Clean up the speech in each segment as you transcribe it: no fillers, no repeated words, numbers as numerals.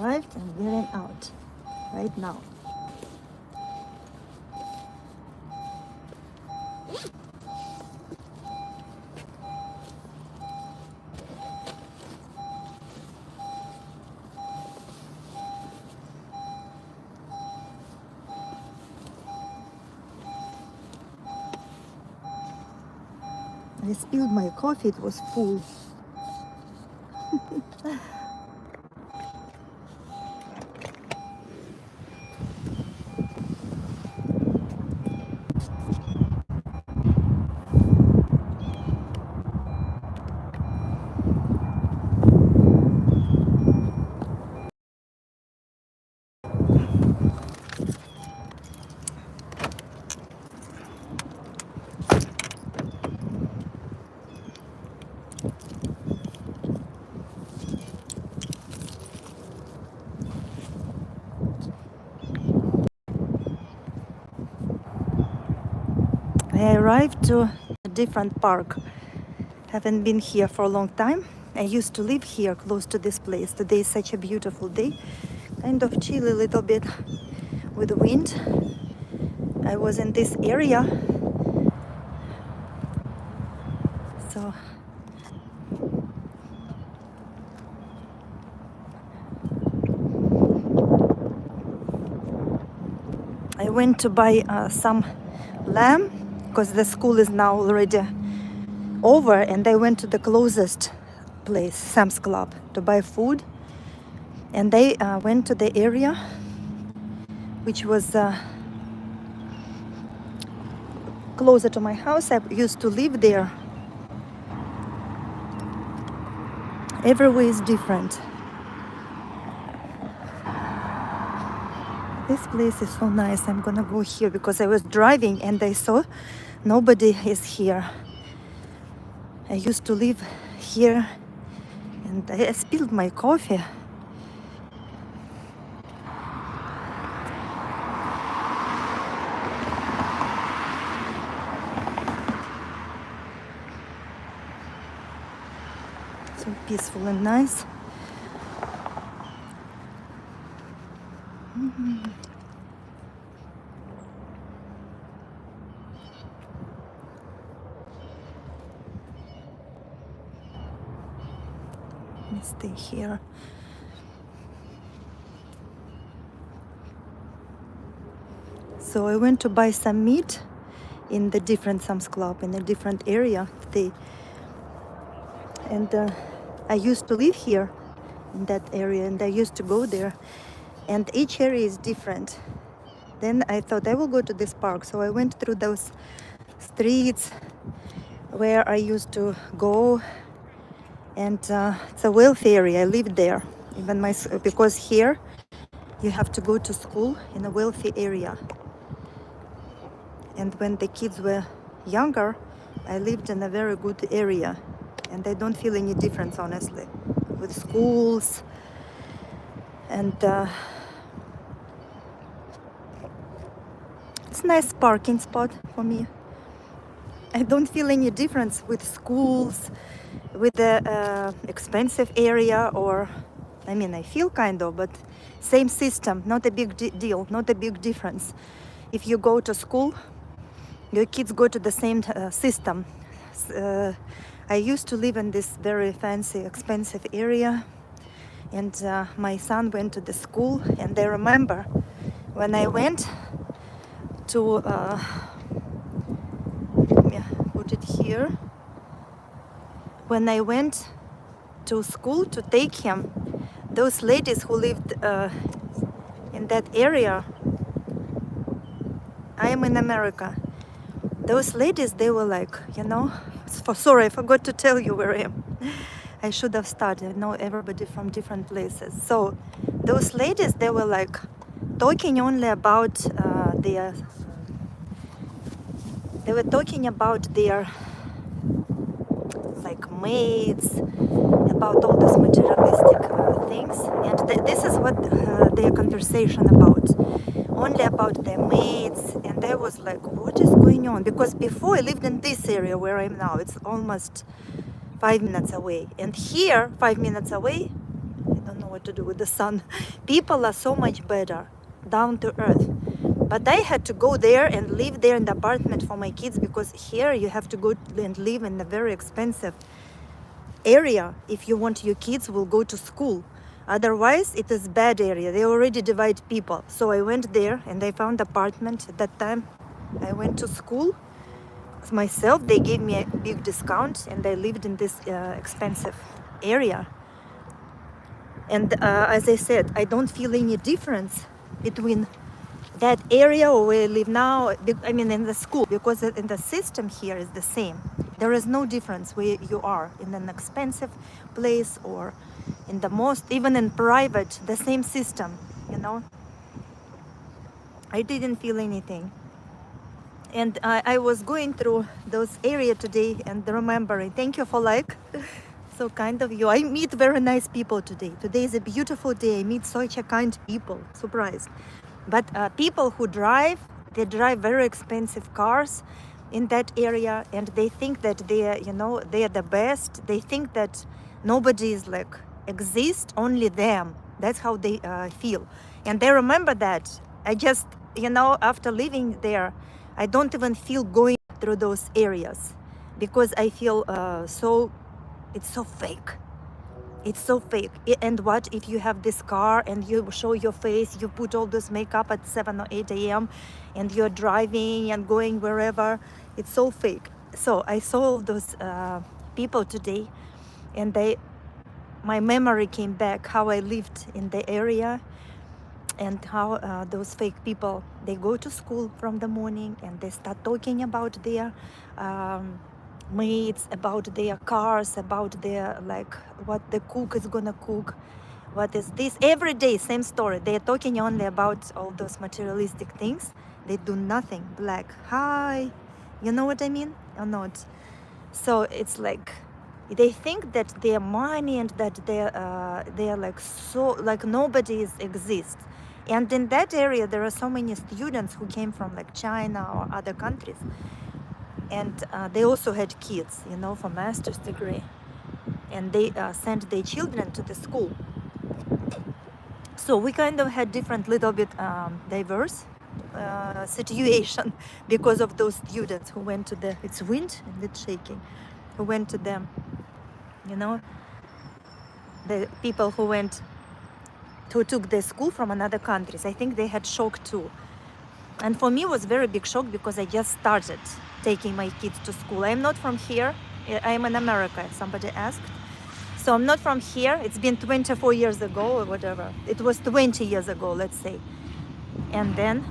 arrived and getting out right now. I spilled my coffee, it was full. I arrived to a different park. Haven't been here for a long time. I used to live here close to this place. Today is such a beautiful day. Kind of chilly a little bit with the wind. I was in this area. So I went to buy some lamb because the school is now already over, and I went to the closest place, Sam's Club, to buy food. And they went to the area which was closer to my house. I used to live there. Everywhere is different. This place is so nice. I'm gonna go here because I was driving and I saw nobody is here. I used to live here and I spilled my coffee. So peaceful and nice. Let me stay here. So I went to buy some meat in the different Sam's Club in a different area today. And I used to live here in that area and I used to go there. And each area is different. Then I thought I will go to this park. So I went through those streets where I used to go. And it's a wealthy area. I lived there. Even because here you have to go to school in a wealthy area. And when the kids were younger, I lived in a very good area. And I don't feel any difference, honestly, with schools. And it's a nice parking spot for me. I don't feel any difference with schools, with the expensive area, or, I mean, I feel kind of, but same system, not a big deal, not a big difference. If you go to school, your kids go to the same system. I used to live in this very fancy, expensive area, and my son went to the school, and I remember when I went to put it here. When I went to school to take him, those ladies who lived in that area, I am in America. Those ladies, they were like, sorry, I forgot to tell you where I am. I should have started. I know everybody from different places. So those ladies, they were like talking only about they were talking about their like maids, about all these materialistic things. And this is what their conversation about. Only about their maids. And I was like, what is going on? Because before I lived in this area where I am now, it's almost 5 minutes away. And here, 5 minutes away, I don't know what to do with the sun. People are so much better, down to earth. But I had to go there and live there in the apartment for my kids, because here you have to go and live in a very expensive area if you want your kids will go to school. Otherwise, it is bad area. They already divide people. So I went there and I found apartment. At that time, I went to school myself. They gave me a big discount and I lived in this expensive area. And as I said, I don't feel any difference between that area where I live now, I mean in the school, because in the system here is the same. There is no difference where you are, in an expensive place or in the most, even in private, the same system, you know. I didn't feel anything. And I was going through those area today and remembering, thank you for like, so kind of you. I meet very nice people today. Today is a beautiful day. I meet such a kind people, surprised. But people who drive, they drive very expensive cars in that area, and they think that they are, you know, they are the best. They think that nobody is like exist, only them. That's how they feel, and they remember that. I just, you know, after living there, I don't even feel going through those areas because I feel so. It's so fake. It's so fake. And what if you have this car and you show your face, you put all this makeup at 7 or 8 a.m. and you're driving and going wherever? It's so fake. So I saw those people today, and my memory came back how I lived in the area, and how those fake people, they go to school from the morning and they start talking about their mates, about their cars, about their, like, what the cook is gonna cook, what is this. Every day same story. They're talking only about all those materialistic things. They do nothing. Like, hi, you know what I mean or not? So it's like they think that they're money and that they're like, so like nobody exists. And in that area there are so many students who came from like China or other countries, and they also had kids, you know, for master's degree, and they sent their children to the school. So we kind of had different, little bit diverse situation because of those students who went to the, it's wind and it's shaking, who went to them, you know, the people who went, who took the school from another countries. I think they had shock too. And for me it was very big shock because I just started taking my kids to school. I'm not from here. I'm in America, somebody asked. So I'm not from here. It's been 24 years ago or whatever. It was 20 years ago, let's say. And then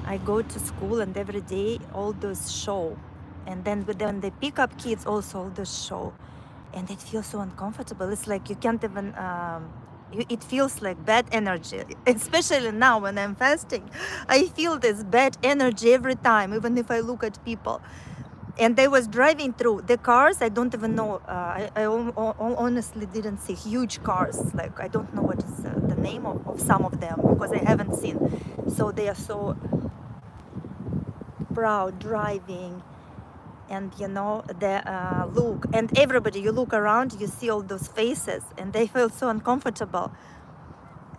I go to school and every day all those show. And then when they pick up kids also all those show. And it feels so uncomfortable. It's like you can't even, it feels like bad energy, especially now when I'm fasting. I feel this bad energy every time, even if I look at people. And they was driving through the cars. I don't even know. I honestly didn't see huge cars. Like, I don't know what is the name of some of them because I haven't seen. So they are so proud driving. And you know, the look, and everybody, you look around, you see all those faces, and they feel so uncomfortable,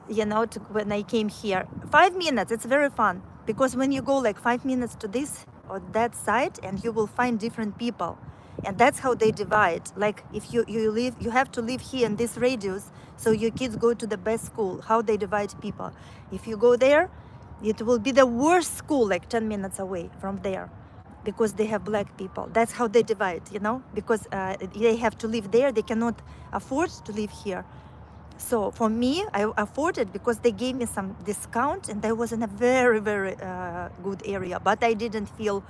you know, when I came here. 5 minutes, it's very fun, because when you go like 5 minutes to this or that side, and you will find different people, and that's how they divide. Like, if you live, you have to live here in this radius, so your kids go to the best school. How they divide people. If you go there, it will be the worst school, like 10 minutes away from there, because they have black people. That's how they divide, you know, because they have to live there. They cannot afford to live here. So for me, I afforded because they gave me some discount, and I was in a very, very good area. But I didn't feel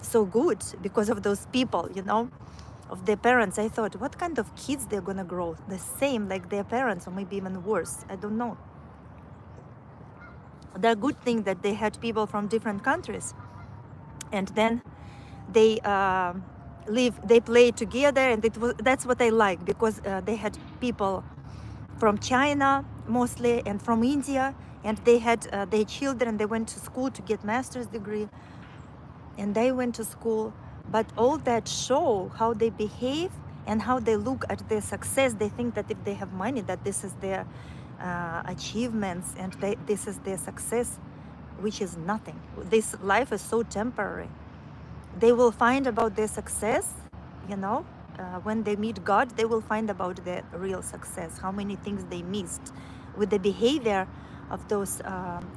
so good because of those people, you know, of their parents. I thought, what kind of kids they're gonna grow? The same like their parents, or maybe even worse. I don't know. The good thing that they had people from different countries. And then they they play together, and that's what I like, because they had people from China mostly and from India, and they had their children. They went to school to get master's degree, and they went to school. But all that show how they behave, and how they look at their success. They think that if they have money, that this is their achievements, and this is their success, which is nothing. This life is so temporary. They will find about their success, you know, when they meet God, they will find about their real success, how many things they missed with the behavior of those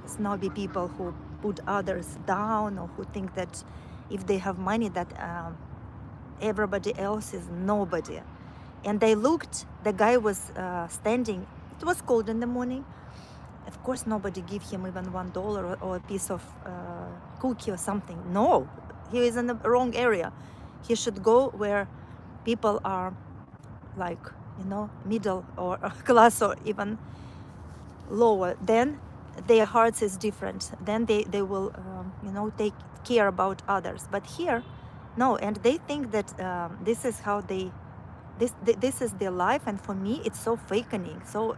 snobby people who put others down, or who think that if they have money, that everybody else is nobody. And they looked, the guy was standing, it was cold in the morning. Of course, nobody give him even $1 or a piece of cookie or something. No, he is in the wrong area. He should go where people are like, you know, middle or class, or even lower. Then their hearts is different. Then they will, you know, take care about others. But here, no. And they think that this is how they, this is their life. And for me, it's so fakening, so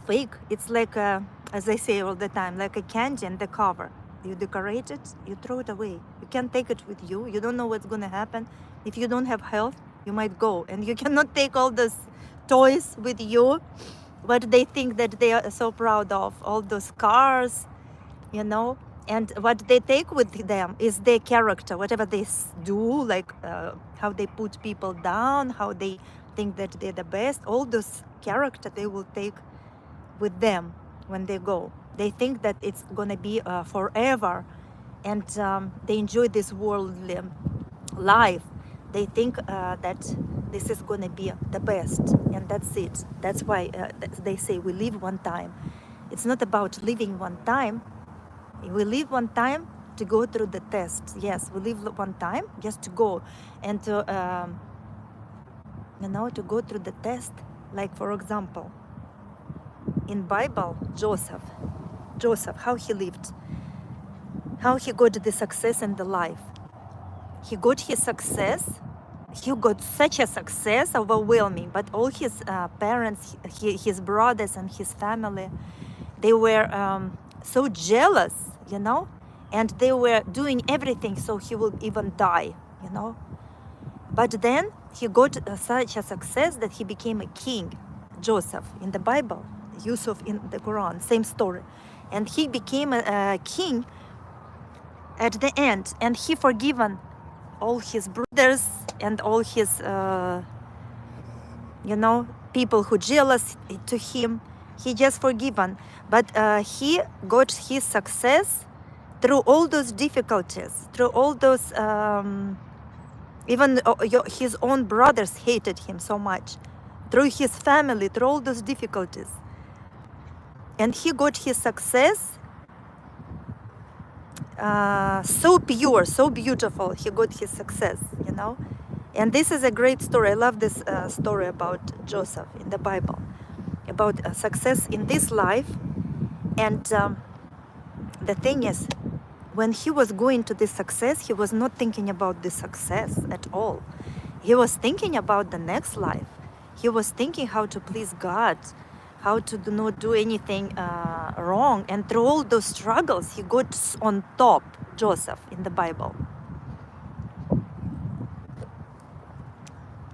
fake. It's like as I say all the time, like a candy and the cover. You decorate it, you throw it away. You can't take it with you. You don't know what's gonna happen. If you don't have health, you might go, and you cannot take all those toys with you, what they think that they are so proud of, all those cars, you know. And what they take with them is their character, whatever they do, like how they put people down, how they think that they're the best. All those character they will take with them when they go. They think that it's gonna be forever, and they enjoy this worldly life. They think that this is gonna be the best, and that's it. That's why they say we live one time. It's not about living one time. We live one time to go through the test. Yes, we live one time just to go and to you know, to go through the test. Like, for example, in Bible, Joseph, how he lived, how he got the success in the life. He got his success. He got such a success, overwhelming. But all his parents, his brothers and his family, they were so jealous, you know, and they were doing everything so he will even die, you know. But then he got such a success that he became a king. Joseph in the Bible, Yusuf in the Quran, same story. And he became a king at the end, and he forgiven all his brothers and all his, you know, people who jealous to him. He just forgiven, but he got his success through all those difficulties, through all those, even his own brothers hated him so much, through his family, through all those difficulties. And he got his success so pure, so beautiful. He got his success, you know. And this is a great story. I love this story about Joseph in the Bible, about success in this life. And the thing is, when he was going to this success, he was not thinking about this success at all. He was thinking about the next life. He was thinking how to please God, how to not do anything wrong. And through all those struggles, he got on top, Joseph, in the Bible.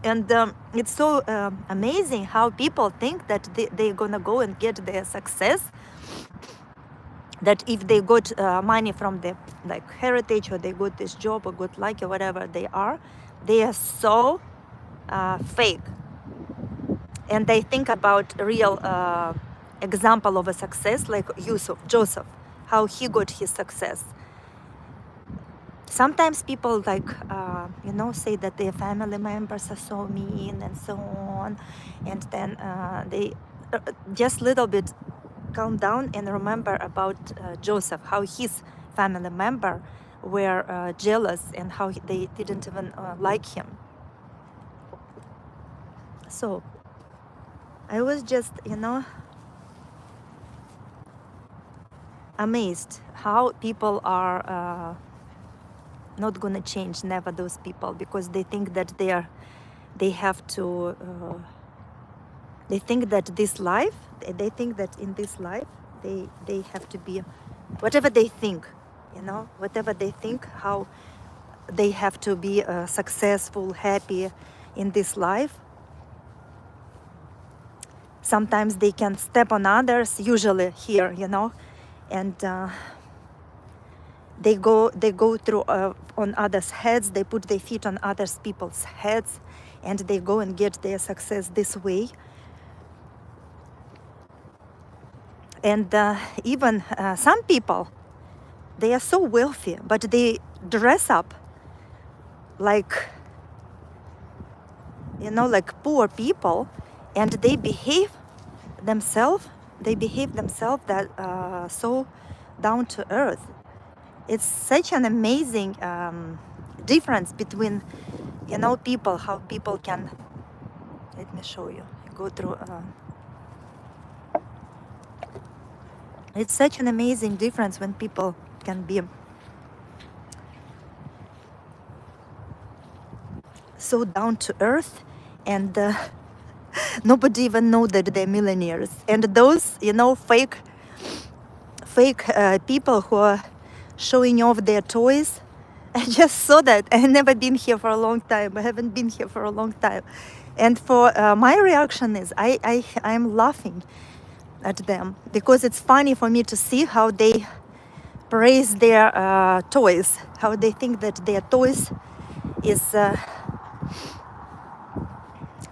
And it's so amazing how people think that they're gonna go and get their success, that if they got money from the like heritage, or they got this job, or got lucky, or whatever they are so fake. And they think about real example of a success, like Joseph, how he got his success. Sometimes people like, you know, say that their family members are so mean and so on. And then they just little bit calm down and remember about Joseph, how his family member were jealous, and how they didn't even like him. So I was just, you know, amazed how people are not gonna change, never, those people, because they think that they have to, they think that this life, they think that in this life they have to be whatever they think, you know, whatever they think, how they have to be successful, happy in this life. Sometimes they can step on others, usually here, and they go through on others' heads. They put their feet on others people's heads, and they go and get their success this way. And even some people, they are so wealthy, but they dress up like, like poor people, and they behave themselves. That so down to earth. It's such an amazing difference between, people, how people can. Let me show you. Go through. It's such an amazing difference when people can be so down to earth, and nobody even know that they're millionaires. And those, fake people who are showing off their toys. I just saw that. I never been here for a long time. I haven't been here for a long time. And for my reaction is I'm laughing at them, because it's funny for me to see how they praise their toys, how they think that their toys is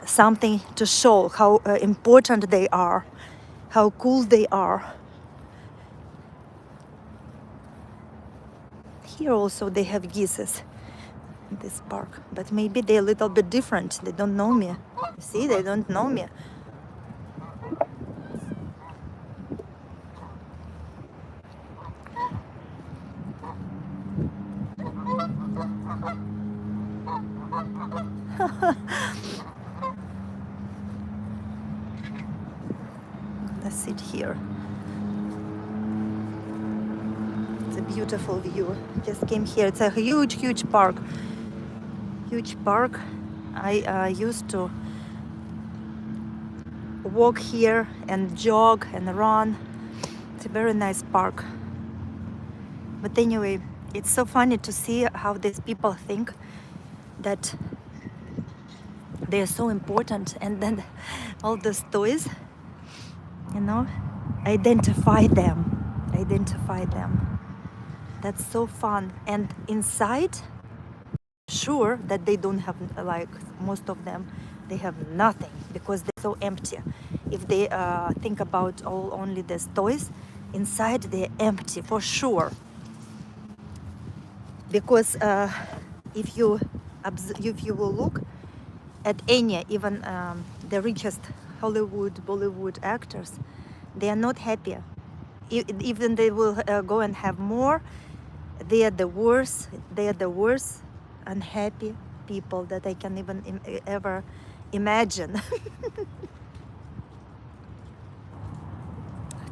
something to show how important they are, how cool they are. Here also they have geese in this park, but maybe they're a little bit different. They don't know me. You see, they don't know me. Let's sit here. It's a beautiful view. Just came here. It's a huge park. Huge park. I used to walk here and jog and run. It's a very nice park. But anyway, it's so funny to see how these people think that they are so important, and then all those toys, identify them. That's so fun. And inside, sure that they don't have, like most of them, they have nothing, because they're so empty. If they think about only these toys, inside they're empty for sure. Because if you will look at any, even the richest Hollywood, Bollywood actors, they are not happy. Even they will go and have more, they are the worst unhappy people that I can even ever imagine.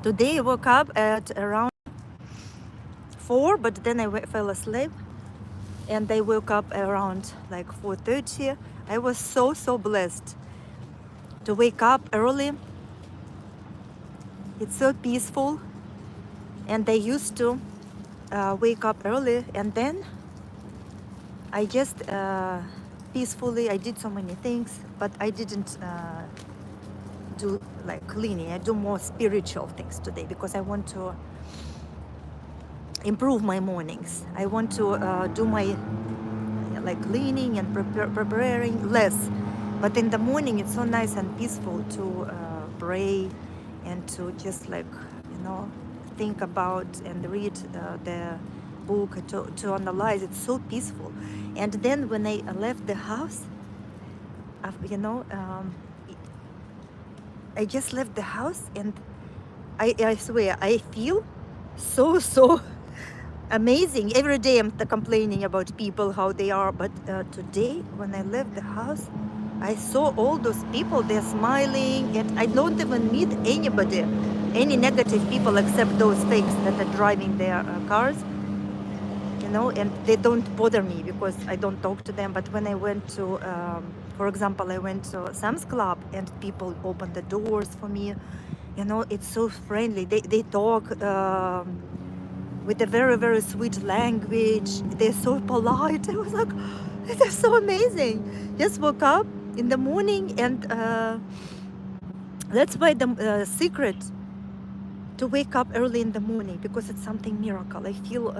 Today I woke up at around 4, but then I fell asleep, and I woke up around like 4:30. I was so blessed to wake up early. It's so peaceful, and I used to wake up early, and then I just peacefully, I did so many things, but I didn't do like cleaning. I do more spiritual things today, because I want to improve my mornings. I want to do my like cleaning and preparing less, but in the morning it's so nice and peaceful to pray and to just like think about and read the book, to analyze. It's so peaceful. And then when I left the house, I just left the house, and I swear I feel so amazing. Every day I'm complaining about people, how they are, but today when I left the house, I saw all those people. They're smiling, and I don't even meet anybody, any negative people, except those fakes that are driving their cars, and they don't bother me because I don't talk to them. But when I went to, for example, I went to Sam's Club, and people opened the doors for me. It's so friendly. They talk. with a very, very sweet language. They're so polite. I was like, they're so amazing. Just woke up in the morning, and that's why the secret to wake up early in the morning, because it's something miracle. I feel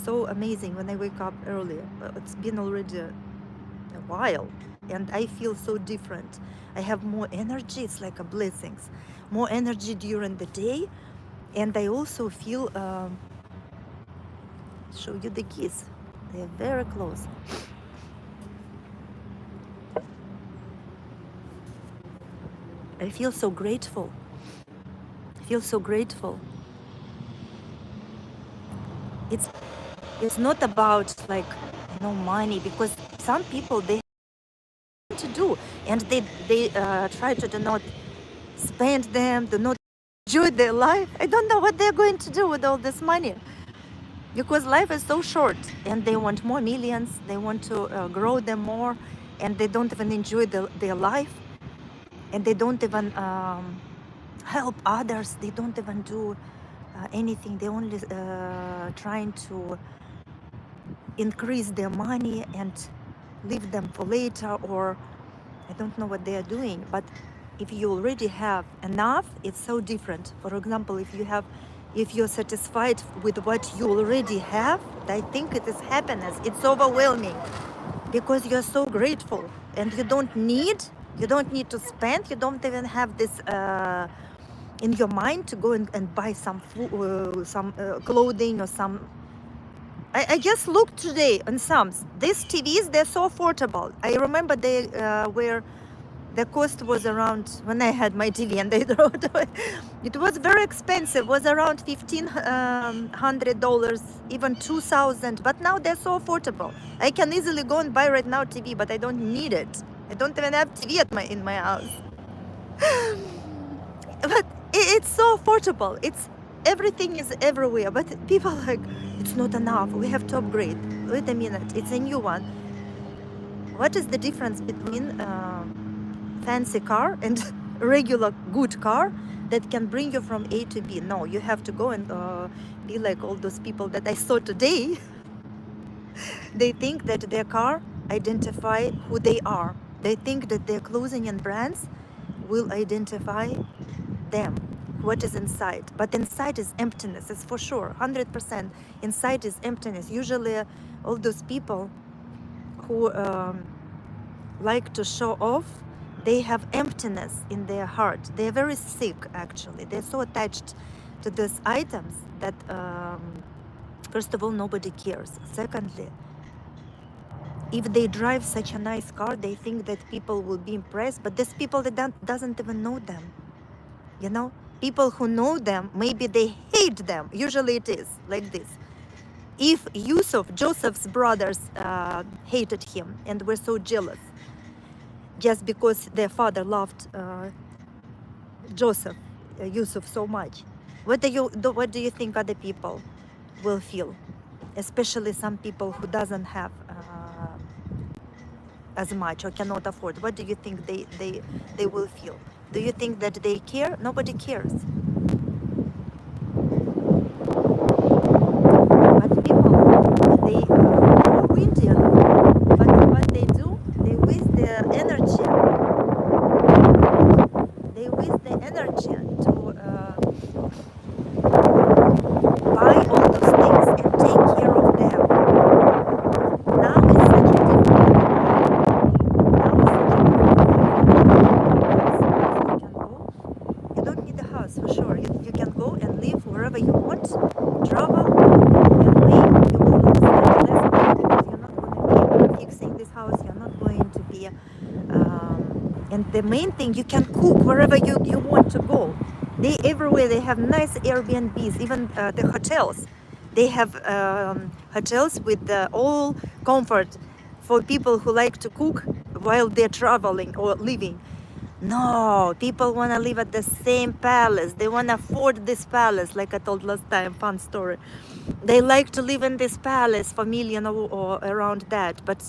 so amazing when I wake up early. It's been already a while, and I feel so different. I have more energy. It's like a blessings, more energy during the day, and I also feel. Show you the keys. They're very close. I feel so grateful. I feel so grateful. It's not about like money, because some people they have to do, and they try to do not spend them, do not enjoy their life. I don't know what they're going to do with all this money, because life is so short, and they want more millions. They want to grow them more, and they don't even enjoy their life, and they don't even help others. They don't even do anything. They only trying to increase their money and leave them for later, or I don't know what they are doing. But if you already have enough, it's so different. For example, if you're satisfied with what you already have, I think it is happiness. It's overwhelming, because you're so grateful, and you don't need to spend. You don't even have this in your mind to go and buy some food, some clothing, or some. I just looked today on some. These TVs, they're so affordable. I remember they were, the cost was around, when I had my TV and they wrote it was very expensive. It was around $1,500, even 2,000. But now they're so affordable. I can easily go and buy right now TV, but I don't need it. I don't even have TV in my house. But it's so affordable. Everything is everywhere. But people are like, it's not enough. We have to upgrade. Wait a minute. It's a new one. What is the difference between fancy car and regular good car that can bring you from A to B? No, you have to go and be like all those people that I saw today. They think that their car identify who they are. They think that their clothing and brands will identify them, what is inside. But inside is emptiness. It's for sure, 100%. Inside is emptiness. Usually all those people who like to show off, they have emptiness in their heart. They're very sick, actually. They're so attached to these items that first of all, nobody cares. Secondly, if they drive such a nice car, they think that people will be impressed, but these people that doesn't even know them. People who know them, maybe they hate them. Usually it is like this. If Joseph's brothers hated him and were so jealous, just because their father loved Yusuf so much, what do you think other people will feel? Especially some people who doesn't have as much or cannot afford. What do you think they will feel? Do you think that they care? Nobody cares. But people, they go Indian, but what they do, they waste their energy. They waste their energy to buy all those things and take care of them. Now it's such a different. You don't need a house for sure. You can go and live wherever you want, travel, and live. You will spend less money because you're not going to be fixing this house. You're not going to be. And the main thing, you can cook wherever you want to go. Everywhere they have nice Airbnbs, even the hotels. They have hotels with all comfort for people who like to cook while they're traveling or living. No, people want to live at the same palace. They want to afford this palace, like I told last time, fun story. They like to live in this palace for million or around that, but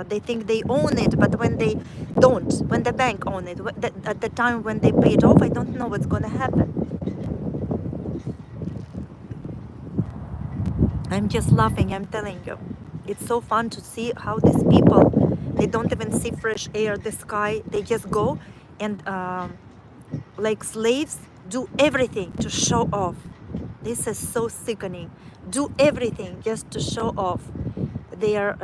they think they own it. But when they don't, when the bank own it, at the time when they pay it off, I don't know what's going to happen. I'm just laughing, I'm telling you. It's so fun to see how these people, they don't even see fresh air, the sky, they just go and like slaves do everything to show off. This is so sickening. Do everything just to show off their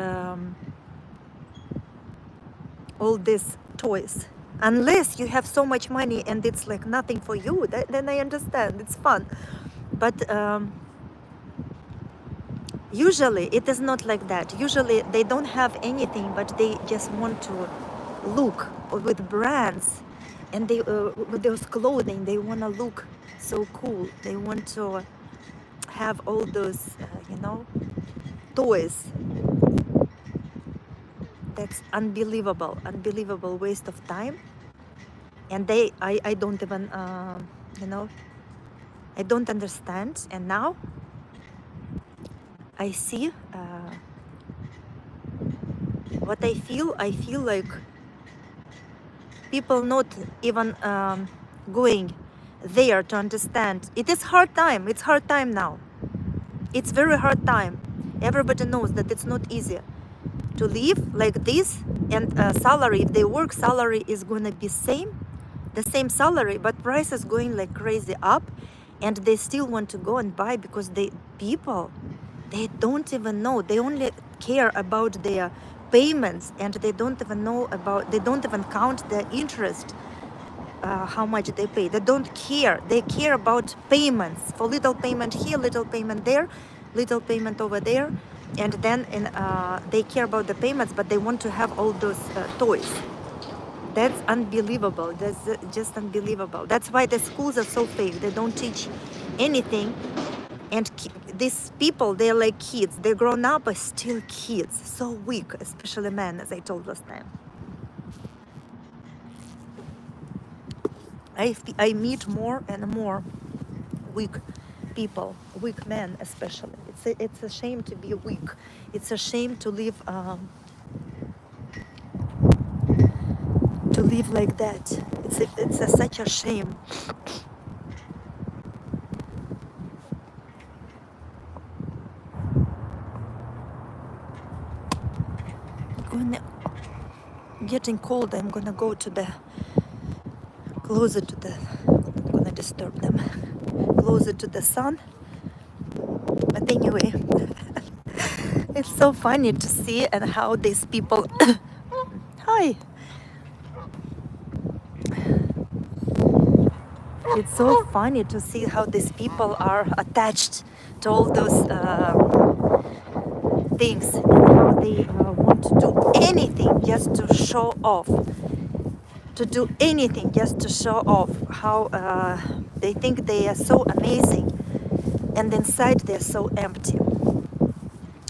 all these toys. Unless you have so much money and it's like nothing for you, then I understand, it's fun. But usually it is not like that. Usually they don't have anything, but they just want to look with brands, and they with those clothing, they want to look so cool. They want to have all those, toys. That's unbelievable, unbelievable waste of time. And I don't even, you know, I don't understand. And now I see what I feel. I feel like people not even going there to understand. It is hard time. It's hard time now. It's very hard time. Everybody knows that it's not easy to live like this, and salary, if they work, salary is gonna be the same salary, but price is going like crazy up, and they still want to go and buy because people, they don't even know. They only care about their payments, and they don't even know about, they don't even count the interest, how much they pay. They don't care. They care about payments. For little payment here, little payment there, little payment over there, and then they care about the payments, but they want to have all those toys. That's unbelievable. That's just unbelievable. That's why the schools are so fake. They don't teach anything, and these people, they're like kids. They're grown up but still kids. So weak, especially men, as I told last time. I meet more and more weak people, weak men especially. It's a shame to be weak. It's a shame to live like that. It's such a shame. Getting cold. I'm gonna go to the closer to the. I'm gonna disturb them. Closer to the sun. But anyway, it's so funny to see and how these people. Hi. It's so funny to see how these people are attached to all those things, and how they want to do anything just to show off. To do anything just to show off how they think they are so amazing, and inside they're so empty.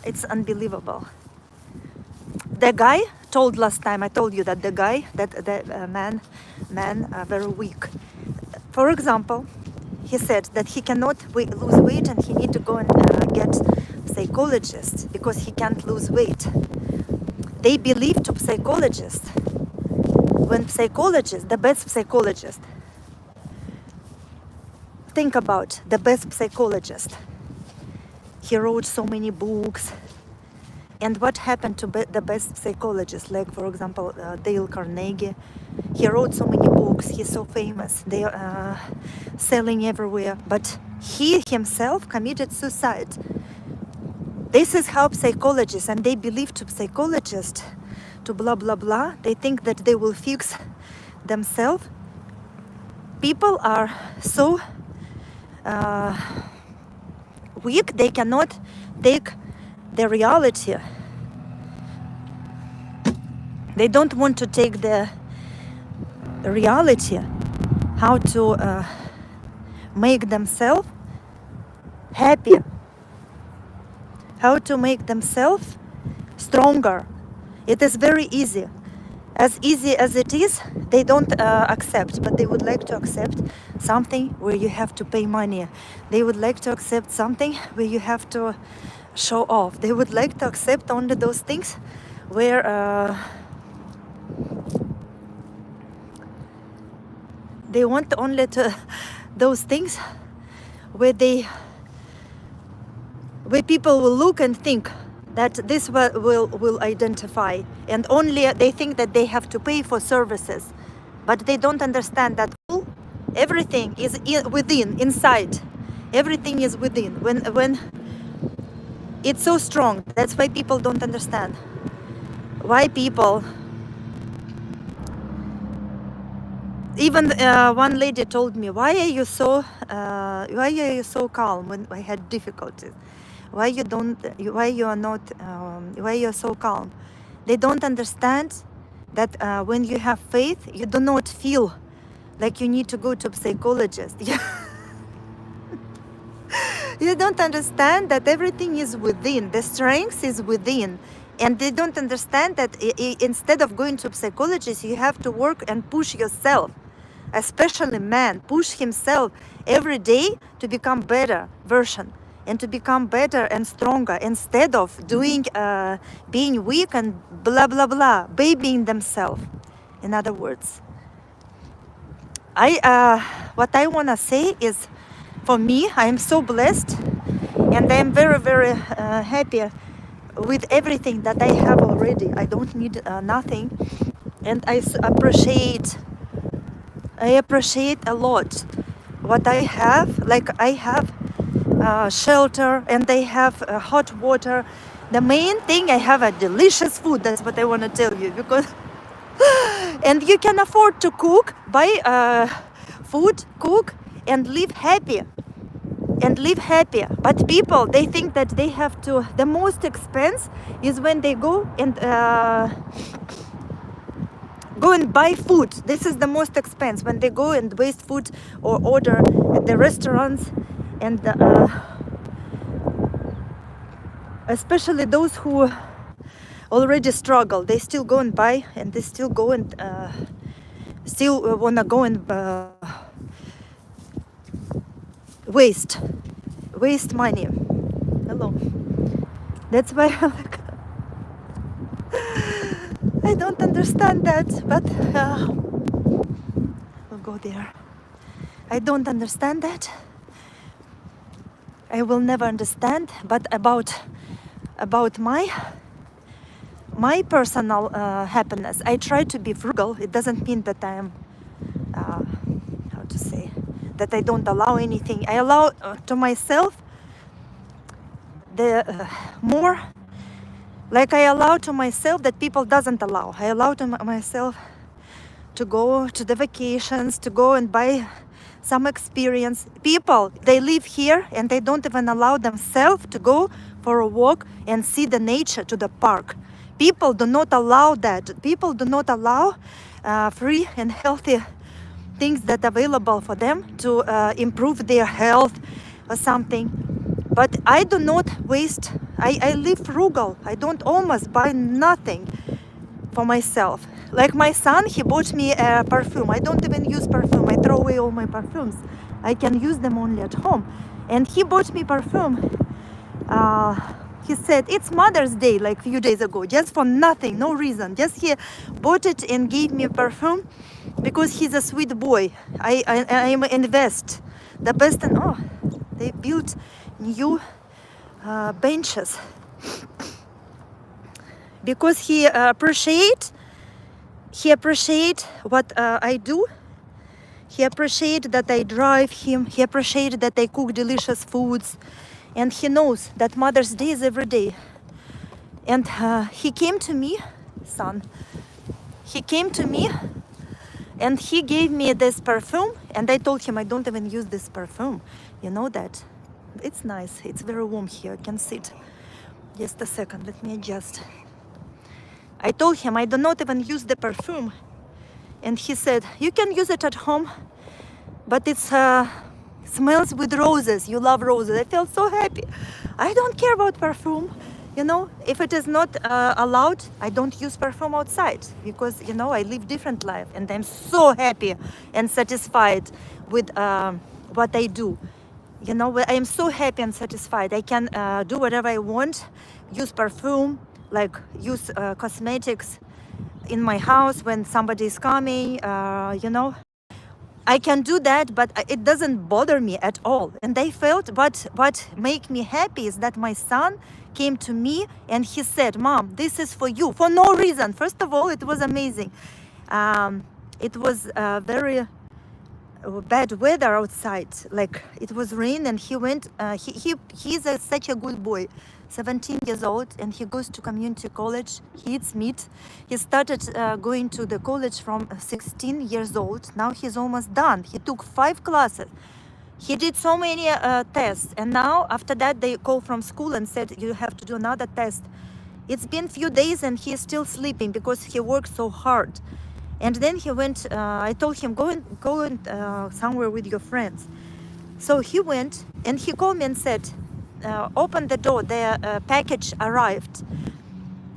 It's unbelievable. The guy told last time, I told you that the guy, that the man are very weak. For example, he said that he cannot lose weight, and he need to go and get psychologist because he can't lose weight. They believe to psychologists. When psychologist, the best psychologist, think about the best psychologist. He wrote so many books. And what happened to the best psychologist, like for example, Dale Carnegie? He wrote so many books, he's so famous, they are selling everywhere, but he himself committed suicide. This is how psychologists, and they believe to psychologists, to blah blah blah, they think that they will fix themselves. People are so weak, they cannot take the reality. They don't want to take the reality, how to make themselves happy, how to make themselves stronger. It is very easy. As easy as it is, they don't accept, but they would like to accept something where you have to pay money. They would like to accept something where you have to show off. They would like to accept only those things where they want only to those things where they where people will look and think that this will identify, and only they think that they have to pay for services, but they don't understand that everything is within, inside. Everything is within. When it's so strong, that's why people don't understand. Why people, even one lady told me, why are you so calm when I had difficulties? Why you don't? Why you are not? Why you are so calm? They don't understand that when you have faith, you do not feel like you need to go to a psychologist. You don't understand that everything is within. The strength is within. And they don't understand that instead of going to a psychologist, you have to work and push yourself. Especially man, push himself every day to become better version and to become better and stronger, instead of doing being weak and blah blah blah, babying themselves. In other words, what I want to say is, for me, I am so blessed, and I am very very happy with everything that I have already. I don't need nothing, and I appreciate a lot what I have. Like I have shelter, and I have hot water. The main thing, I have a delicious food. That's what I want to tell you, because and you can afford to cook, buy food, cook, and live happy. But people, they think that they have to. The most expense is when they go and buy food. This is the most expense, when they go and waste food or order at the restaurants, and especially those who already struggle, they still go and buy, and they still go and still wanna go and waste money. Hello. That's why I don't understand that, but we'll go there. I don't understand that. I will never understand. But about my personal happiness, I try to be frugal. It doesn't mean that I am how to say, that I don't allow anything. I allow to myself the more. Like I allow to myself that people doesn't allow. I allow to myself to go to the vacations, to go and buy some experience. People, they live here and they don't even allow themselves to go for a walk and see the nature, to the park. People do not allow that. People do not allow free and healthy things that are available for them to improve their health or something. But I do not waste. I live frugal. I don't almost buy nothing for myself. Like my son, he bought me a perfume. I don't even use perfume. I throw away all my perfumes. I can use them only at home. And he bought me perfume. He said, it's Mother's Day, like a few days ago, just for nothing, no reason. Just he bought it and gave me perfume because he's a sweet boy. I invest the best. And oh, they built new benches because he appreciate what I do. He appreciate that I drive him. He appreciate that I cook delicious foods, and he knows that Mother's Day is every day. And he came to me, son. He came to me and he gave me this perfume, and I told him I don't even use this perfume. You know that? It's nice. It's very warm here. I can sit. Just a second. Let me adjust. I told him I do not even use the perfume. And he said, you can use it at home, but it smells with roses. You love roses. I felt so happy. I don't care about perfume. You know, if it is not allowed, I don't use perfume outside because, you know, I live different life, and I'm so happy and satisfied with what I do. You know, I am so happy and satisfied. I can do whatever I want, use perfume, like use cosmetics in my house when somebody is coming, you know, I can do that, but it doesn't bother me at all. And I felt, what make me happy is that my son came to me and he said, "Mom, this is for you," for no reason. First of all, it was amazing. It was very bad weather outside, like it was rain, and he went he's such a good boy, 17 years old, and he goes to community college. He eats meat. He started going to the college from 16 years old. Now he's almost done. He took 5 classes. He did so many tests, and now after that they call from school and said you have to do another test. It's been few days and he's still sleeping because he worked so hard. And then he went, I told him, go and somewhere with your friends. So he went and he called me and said, open the door, their package arrived.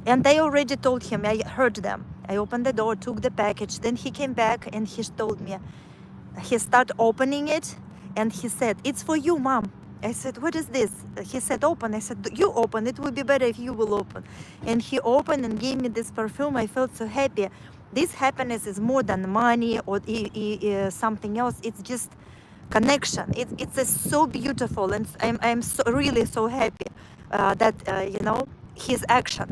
And they already told him, I heard them. I opened the door, took the package. Then he came back and he told me, he started opening it and he said, "It's for you, Mom." I said, "What is this?" He said, "Open." I said, "You open. It would be better if you will open." And he opened and gave me this perfume. I felt so happy. This happiness is more than money or something else. It's just connection. It's so beautiful, and I'm so, really so happy that his action.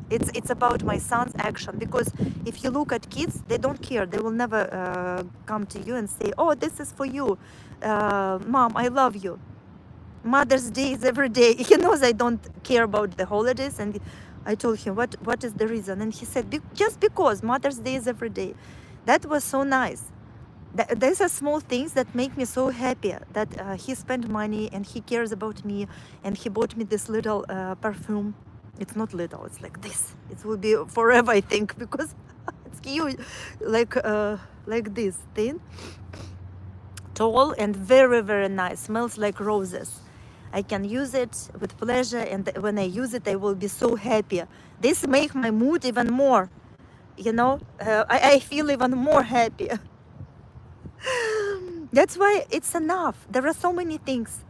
It's about my son's action, because if you look at kids, they don't care. They will never come to you and say, "Oh, this is for you, Mom. I love you." Mother's Day is every day. He knows I don't care about the holidays, and I told him what is the reason, and he said, just because Mother's Day is every day. That was so nice. These are small things that make me so happy, that he spent money and he cares about me, and he bought me this little perfume. It's not little, it's like this. It will be forever, I think, because it's cute, like this thing. Tall and very, very nice. Smells like roses. I can use it with pleasure, and when I use it, I will be so happy. This makes my mood even more, I feel even more happy. That's why it's enough. There are so many things.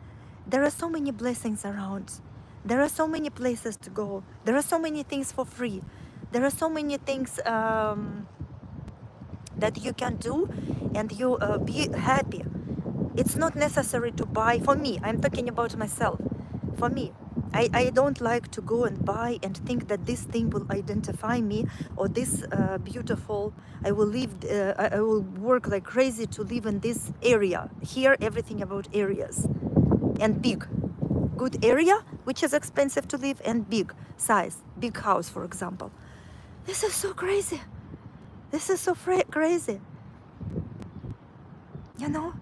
There are so many blessings around. There are so many places to go. There are so many things for free. There are so many things that you can do, and you be happy. It's not necessary to buy. For me, I'm talking about myself. For me, I don't like to go and buy and think that this thing will identify me, or this beautiful, I will live, I will work like crazy to live in this area. Here, everything about areas. And big. Good area, which is expensive to live, and big size. Big house, for example. This is so crazy. This is so crazy.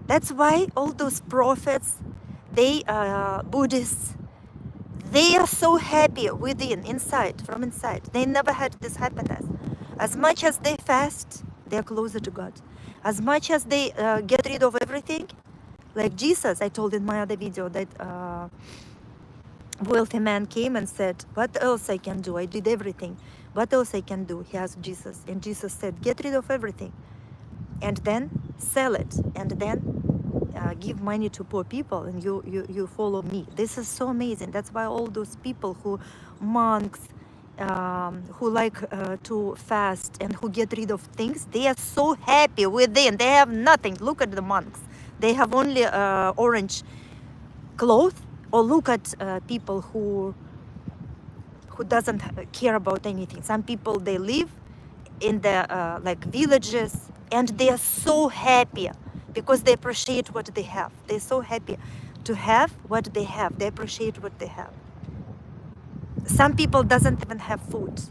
That's why all those prophets, they Buddhists, they are so happy within, inside, from inside. They never had this happiness. As much as they fast, they are closer to God. As much as they get rid of everything, like Jesus, I told in my other video that wealthy man came and said, "What else I can do? I did everything. What else I can do?" He asked Jesus, and Jesus said, "Get rid of everything, and then sell it, and then give money to poor people, and you follow me." This is so amazing. That's why all those people who monks, who like to fast and who get rid of things, they are so happy within. They have nothing. Look at the monks. They have only orange clothes. Or look at people who doesn't care about anything. Some people, they live in the like villages, and they are so happy because they appreciate what they have. They're so happy to have what they have. They appreciate what they have. Some people doesn't even have food,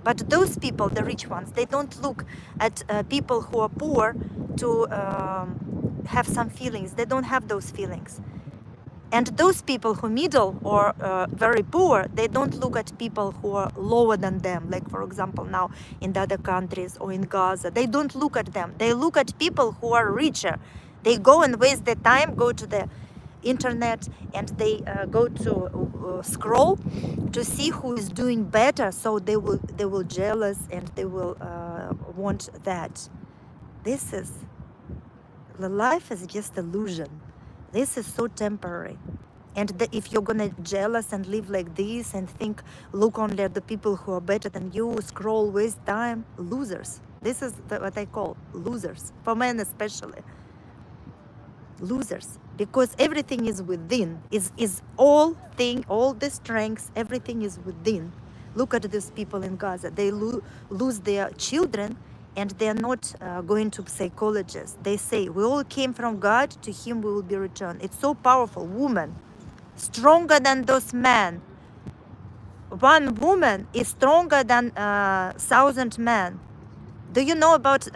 but those people, the rich ones, they don't look at people who are poor to have some feelings. They don't have those feelings. And those people who middle or very poor, they don't look at people who are lower than them. Like, for example, now in the other countries or in Gaza, they don't look at them. They look at people who are richer. They go and waste their time, go to the internet, and they go to scroll to see who is doing better. So they will jealous, and they will want that. This is, the life is just illusion. This is so temporary. And if you're gonna jealous and live like this and think, look only at the people who are better than you, scroll, waste time, losers. This is what I call losers, for men especially. losers, because everything is within, is all the strengths, everything is within. Look at these people in Gaza. They lose their children, and they're not going to psychologists. They say, we all came from God, to him we will be returned. It's so powerful. Woman, stronger than those men. One woman is stronger than 1,000 men. Do you know about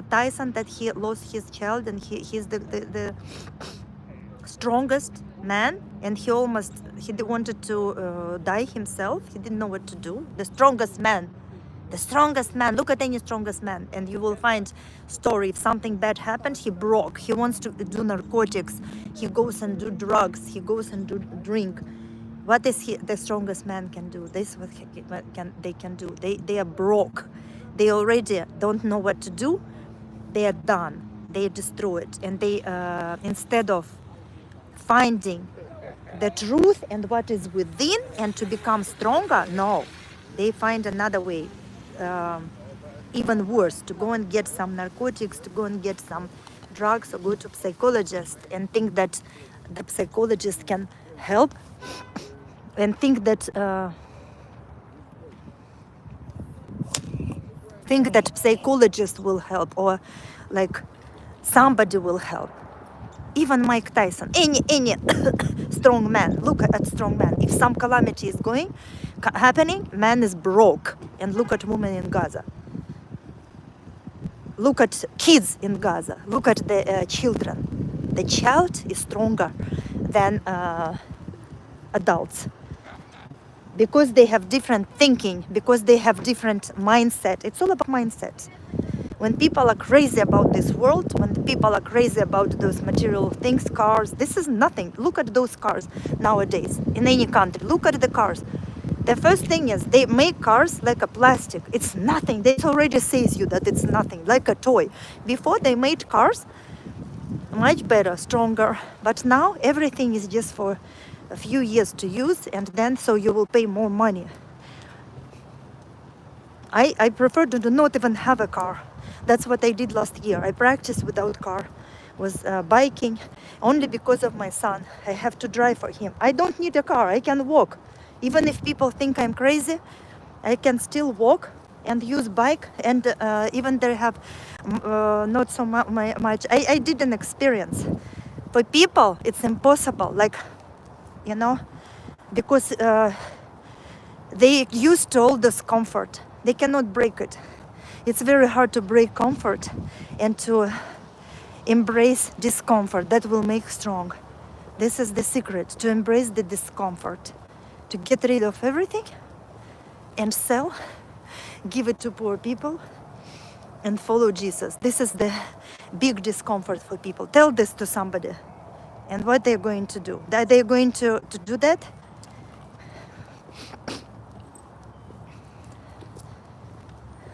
Tyson, that he lost his child, and he's the strongest man, and he wanted to die himself. He didn't know what to do. The strongest man. The strongest man. Look at any strongest man, and you will find story. If something bad happened, he broke. He wants to do narcotics. He goes and do drugs. He goes and do drink. What is the strongest man can do? This is what they can do. They are broke. They already don't know what to do. They are done. They are destroyed. And they instead of finding the truth and what is within and to become stronger, no, they find another way, even worse, to go and get some narcotics, to go and get some drugs, or go to a psychologist and think that the psychologist can help, and think that psychologist will help, or like somebody will help. Even Mike Tyson, any strong man. Look at strong man. If some calamity is happening, man is broke. And look at women in Gaza. Look at kids in Gaza. Look at the children. The child is stronger than adults, because they have different thinking, because they have different mindset. It's all about mindset. When people are crazy about this world, when people are crazy about those material things, cars, this is nothing. Look at those cars nowadays in any country. Look at the cars. The first thing is they make cars like a plastic. It's nothing. They already says you that it's nothing, like a toy. Before they made cars much better, stronger. But now everything is just for a few years to use, and then so you will pay more money. I prefer to not even have a car. That's what I did last year. I practiced without car, was biking, only because of my son. I have to drive for him. I don't need a car. I can walk. Even if people think I'm crazy, I can still walk and use bike. And even they have not so much. I did an experience. For people, it's impossible. Like, you know, because they used to all this comfort. They cannot break it. It's very hard to break comfort and to embrace discomfort. That will make strong. This is the secret, to embrace the discomfort, to get rid of everything and sell, give it to poor people, and follow Jesus. This is the big discomfort for people. Tell this to somebody, and what they're going to do. That they're going to do that.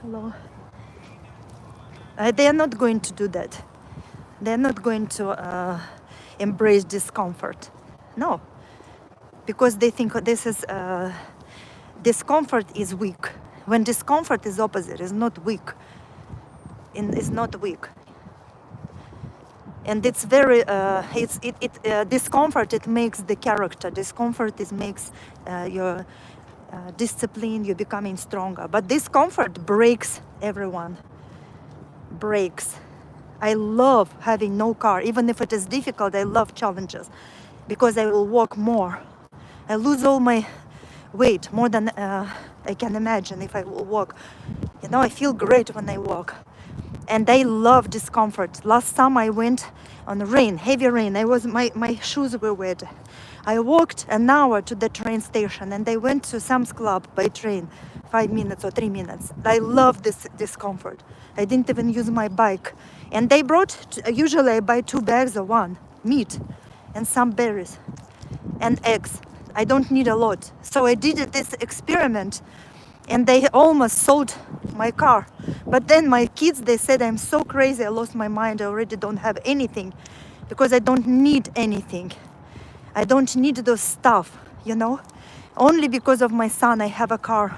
Hello. They are not going to do that. They are not going to embrace discomfort. No, because they think this is discomfort is weak. When discomfort is opposite, is not weak. It's not weak. And it's very discomfort. It makes the character. Discomfort makes your discipline. You're becoming stronger. But discomfort breaks everyone. Breaks. I love having no car, even if it is difficult. I love challenges because I will walk more. I lose all my weight more than I can imagine if I will walk. You know, I feel great when I walk. And I love discomfort. Last summer I went on rain, heavy rain. My shoes were wet. I walked an hour to the train station, and I went to Sam's Club by train, 5 minutes or 3 minutes. I love this discomfort. I didn't even use my bike. And they brought, usually I buy 2 bags of one, meat and some berries and eggs. I don't need a lot. So I did this experiment, and they almost sold my car. But then my kids, they said, I'm so crazy, I lost my mind, I already don't have anything, because I don't need anything. I don't need those stuff, you know. Only because of my son I have a car,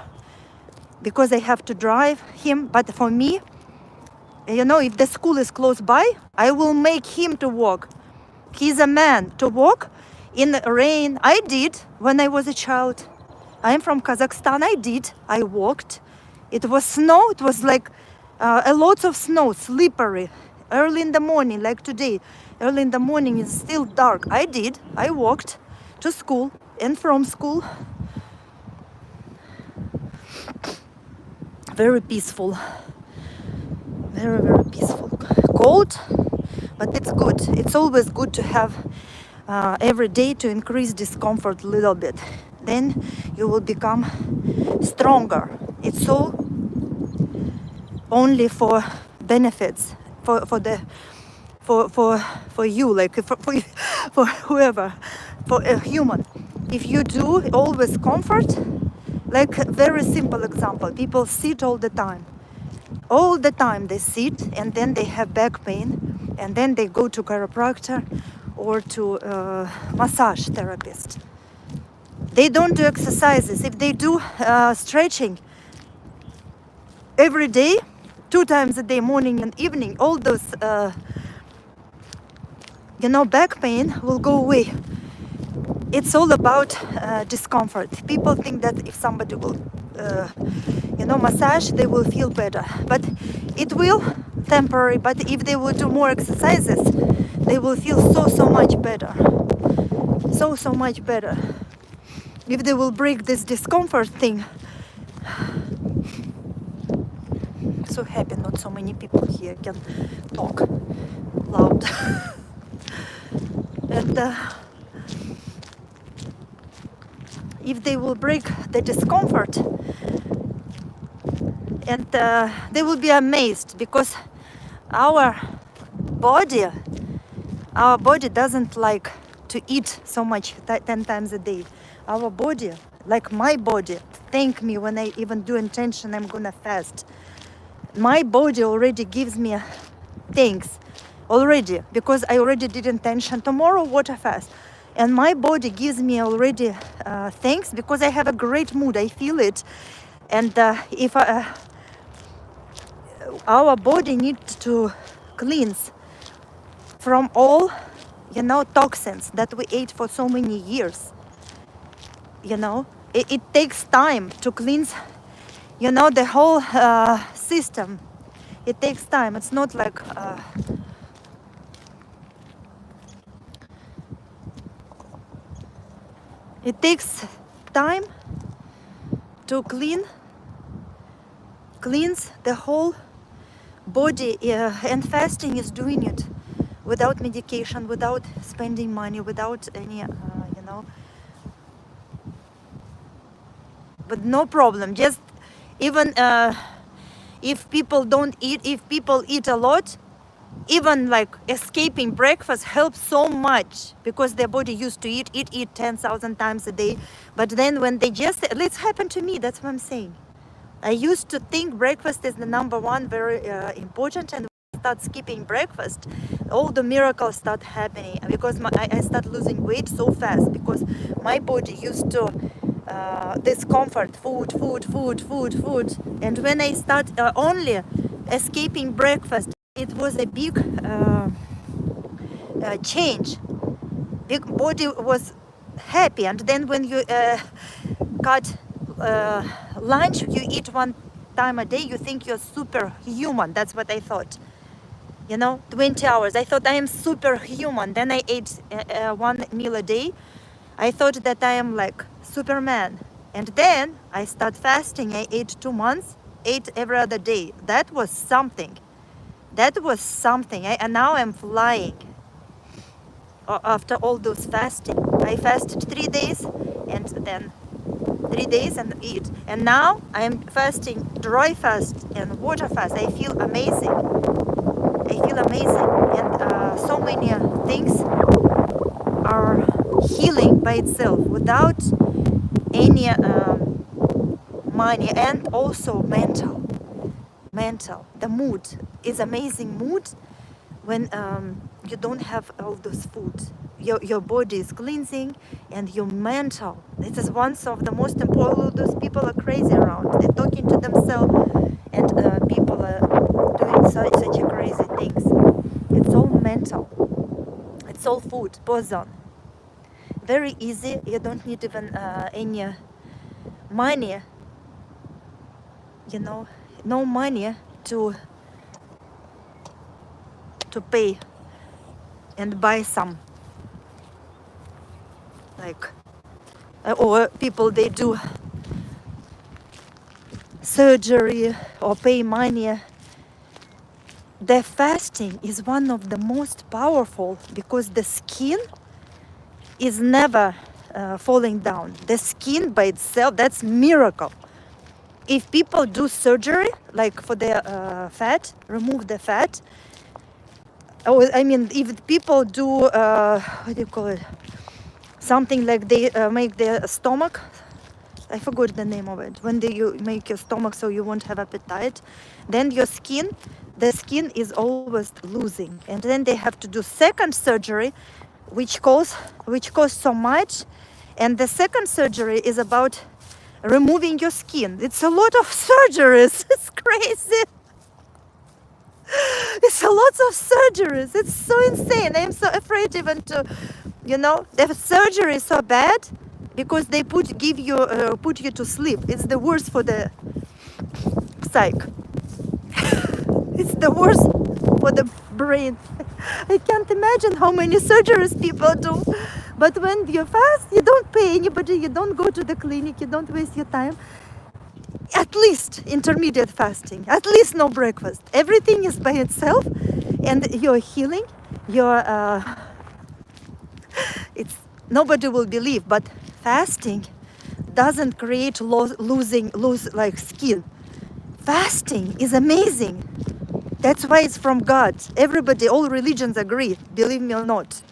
because I have to drive him. But for me, you know, if the school is close by, I will make him to walk. He's a man to walk in the rain. I did when I was a child. I'm from Kazakhstan. I walked. It was snow. It was like a lot of snow, slippery. Early in the morning, like today. Early in the morning, it's still dark. I walked to school and from school. Very peaceful. Very, very peaceful. Cold, but it's good. It's always good to have every day to increase discomfort a little bit. Then you will become stronger. It's all only for benefits, for you, like for whoever, for a human. If you do always comfort, like a very simple example, people sit all the time. All the time they sit and then they have back pain and then they go to chiropractor or to massage therapist. They don't do exercises. If they do stretching every day, 2 times a day, morning and evening, all those back pain will go away. It's all about discomfort. People think that if somebody will massage, they will feel better, but it will temporary. But if they will do more exercises, they will feel so much better, so much better. If they will break this discomfort thing. So happy not so many people here can talk loud. And if they will break the discomfort, and they will be amazed, because our body doesn't like to eat so much 10 times a day. Our body, like my body, thank me when I even do intention I'm gonna fast. My body already gives me thanks already, because I already did intention tomorrow water fast, and my body gives me already thanks, because I have a great mood. I feel it. And if our body needs to cleanse from all toxins that we ate for so many years. It takes time to cleanse the whole system. It takes time. It's not like it takes time to cleanse the whole body, and fasting is doing it without medication, without spending money, without any but no problem. Just even if people don't eat, if people eat a lot, even like escaping breakfast helps so much, because their body used to eat 10,000 times a day. But then when they just, it's happened to me, that's what I'm saying. I used to think breakfast is the number one, very important, and when I start skipping breakfast, all the miracles start happening, because I start losing weight so fast, because my body used to discomfort, food. And when I start only escaping breakfast, it was a big change. Big body was happy. And then when you cut lunch, you eat 1 time a day, you think you're superhuman. That's what I thought. 20 hours. I thought I am superhuman. Then I ate 1 meal a day. I thought that I am like Superman. And then I start fasting. I ate 2 months, ate every other day. That was something. And now I'm flying. After all those fasting, I fasted 3 days, and then 3 days and eat. And now I am fasting, dry fast and water fast. I feel amazing. And so many things are healing by itself without any money. And also mental. The mood is amazing mood when you don't have all those food. Your body is cleansing, and your mental. This is one of the most important. Those people are crazy around. They're talking to themselves, and people are doing such a crazy things. It's all mental. It's all food, boson. Very easy. You don't need even any money, you know, no money to pay and buy some. Like, or people, they do surgery or pay money. The fasting is one of the most powerful because the skin is never falling down. The skin by itself, that's miracle. If people do surgery, like for their fat, remove the fat, or I mean, if people do, what do you call it? Something like they make their stomach, I forgot the name of it, when you make your stomach so you won't have appetite, then your skin, the skin is always losing. And then they have to do second surgery, which costs so much. And the second surgery is about removing your skin. It's a lot of surgeries. It's crazy. It's a lot of surgeries. It's so insane. I'm so afraid even to, you know, the surgery is so bad because they put you to sleep. It's the worst for the psyche. It's the worst for the brain. I can't imagine how many surgeries people do. But when you fast, you don't pay anybody, you don't go to the clinic, you don't waste your time. At least intermediate fasting, at least no breakfast. Everything is by itself, and you're healing. It's nobody will believe, but fasting doesn't create lose like skin. Fasting is amazing. That's why it's from God. Everybody, all religions agree, believe me or not.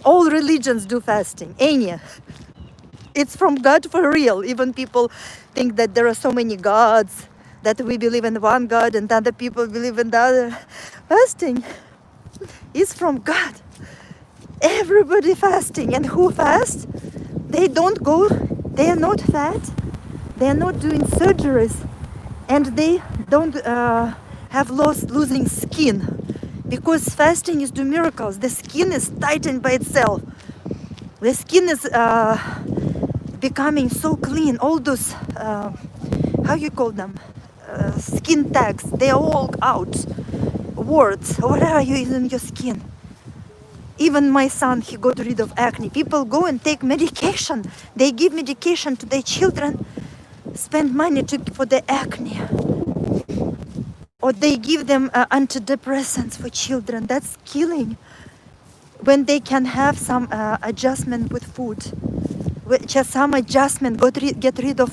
All religions do fasting, any. It's from God for real. Even people think that there are so many gods, that we believe in one God and other people believe in the other. Fasting is from God. Everybody fasting. And who fast? They don't go, they are not fat, they are not doing surgeries, and they don't have losing skin. Because fasting is do miracles. The skin is tightened by itself. The skin is becoming so clean. All those, how you call them? Skin tags, they are all out. Warts, whatever you use in your skin. Even my son, he got rid of acne. People go and take medication. They give medication to their children, spend money for the acne. Or they give them antidepressants for children. That's killing. When they can have some adjustment with food, just some adjustment, get rid of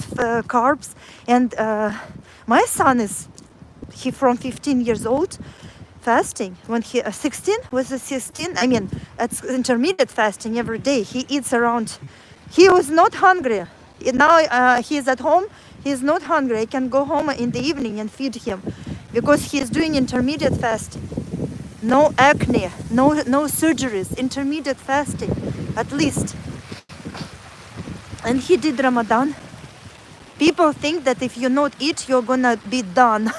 carbs. And my son he from 15 years old, fasting. When he 16 was 16, I mean, it's intermediate fasting every day. He eats around. He was not hungry. Now he is at home. He is not hungry. I can go home in the evening and feed him, because he is doing intermediate fasting. No acne, no surgeries, intermediate fasting, at least. And he did Ramadan. People think that if you not eat, you're gonna be done.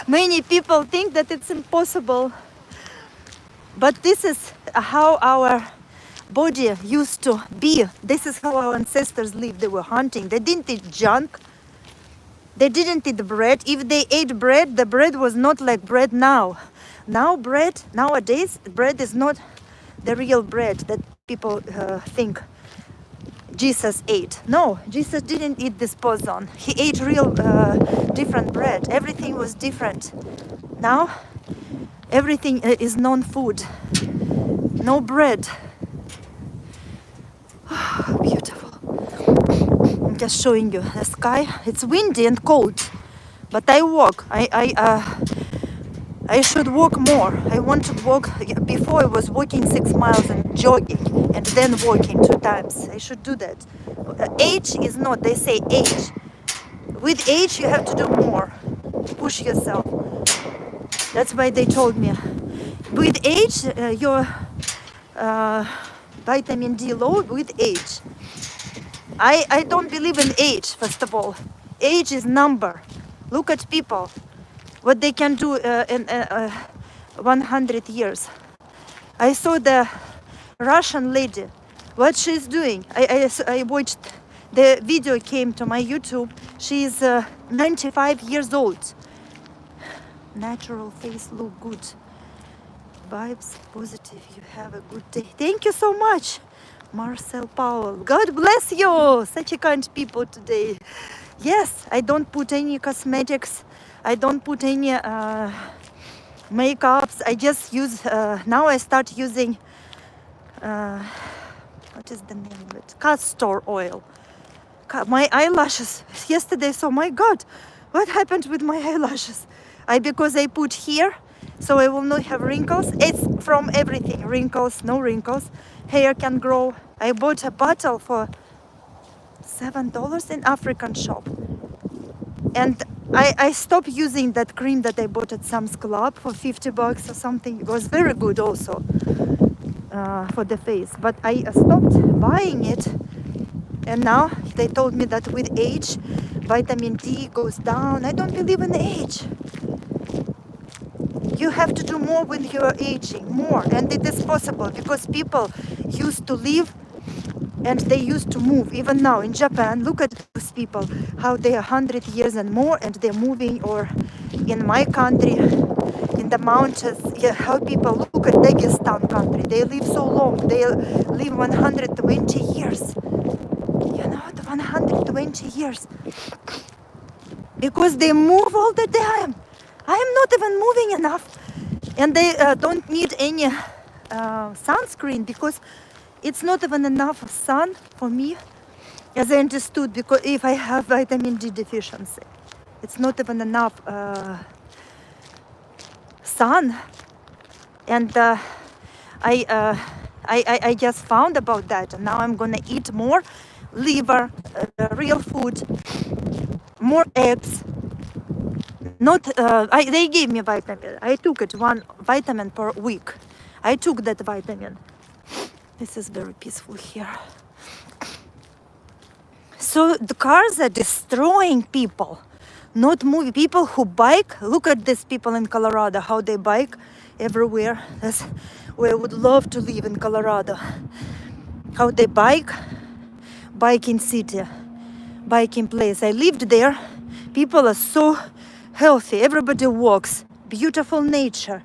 Many people think that it's impossible. But this is how our body used to be. This is how our ancestors lived. They were hunting. They didn't eat junk. They didn't eat bread. If they ate bread, the bread was not like bread now. Nowadays, bread is not the real bread that people think Jesus ate. No, Jesus didn't eat this boson. He ate real different bread. Everything was different. Now, everything is non-food. No bread. Beautiful. I'm just showing you the sky. It's windy and cold, but I walk. I should walk more. I want to walk. Before I was walking 6 miles and jogging and then walking 2 times. I should do that. Age is not, they say age. With age you have to do more. Push yourself. That's why they told me. With age, your vitamin D low with age. I don't believe in age, first of all. Age is number. Look at people. What they can do in 100 years. I saw the Russian lady. What she's doing? I watched the video, came to my YouTube. She's 95 years old. Natural face, look good. Vibes positive. You have a good day. Thank you so much, Marcel Powell. God bless you. Such a kind people today. Yes, I don't put any cosmetics. I don't put any makeups. I just use. Now I start using. What is the name of it? Castor oil. My eyelashes. Yesterday, so my God, what happened with my eyelashes? Because I put here, so I will not have wrinkles. It's from everything. Wrinkles, no wrinkles. Hair can grow. I bought a bottle for $7 in African shop. And I stopped using that cream that I bought at Sam's Club for $50 or something. It was very good also for the face. But I stopped buying it. And now they told me that with age, vitamin D goes down. I don't believe in age. You have to do more with your aging, more. And it is possible because people used to live and they used to move. Even now in Japan, look at those people, how they are 100 years and more and they're moving. Or in my country, in the mountains, yeah, how people look at Dagestan country. They live so long. They live 120 years. You know, 120 years. Because they move all the time. I am not even moving enough. And they don't need any sunscreen because it's not even enough sun for me, as I understood, because if I have vitamin D deficiency, it's not even enough sun. And I just found about that. And now I'm gonna eat more liver, real food, more eggs. Not they gave me vitamin. I took it, one vitamin per week. I took that vitamin. This is very peaceful here. So the cars are destroying people, not moving. People who bike, look at these people in Colorado, how they bike everywhere. That's where I would love to live, in Colorado. How they bike in city, bike in place. I lived there. People are so healthy. Everybody walks. Beautiful nature.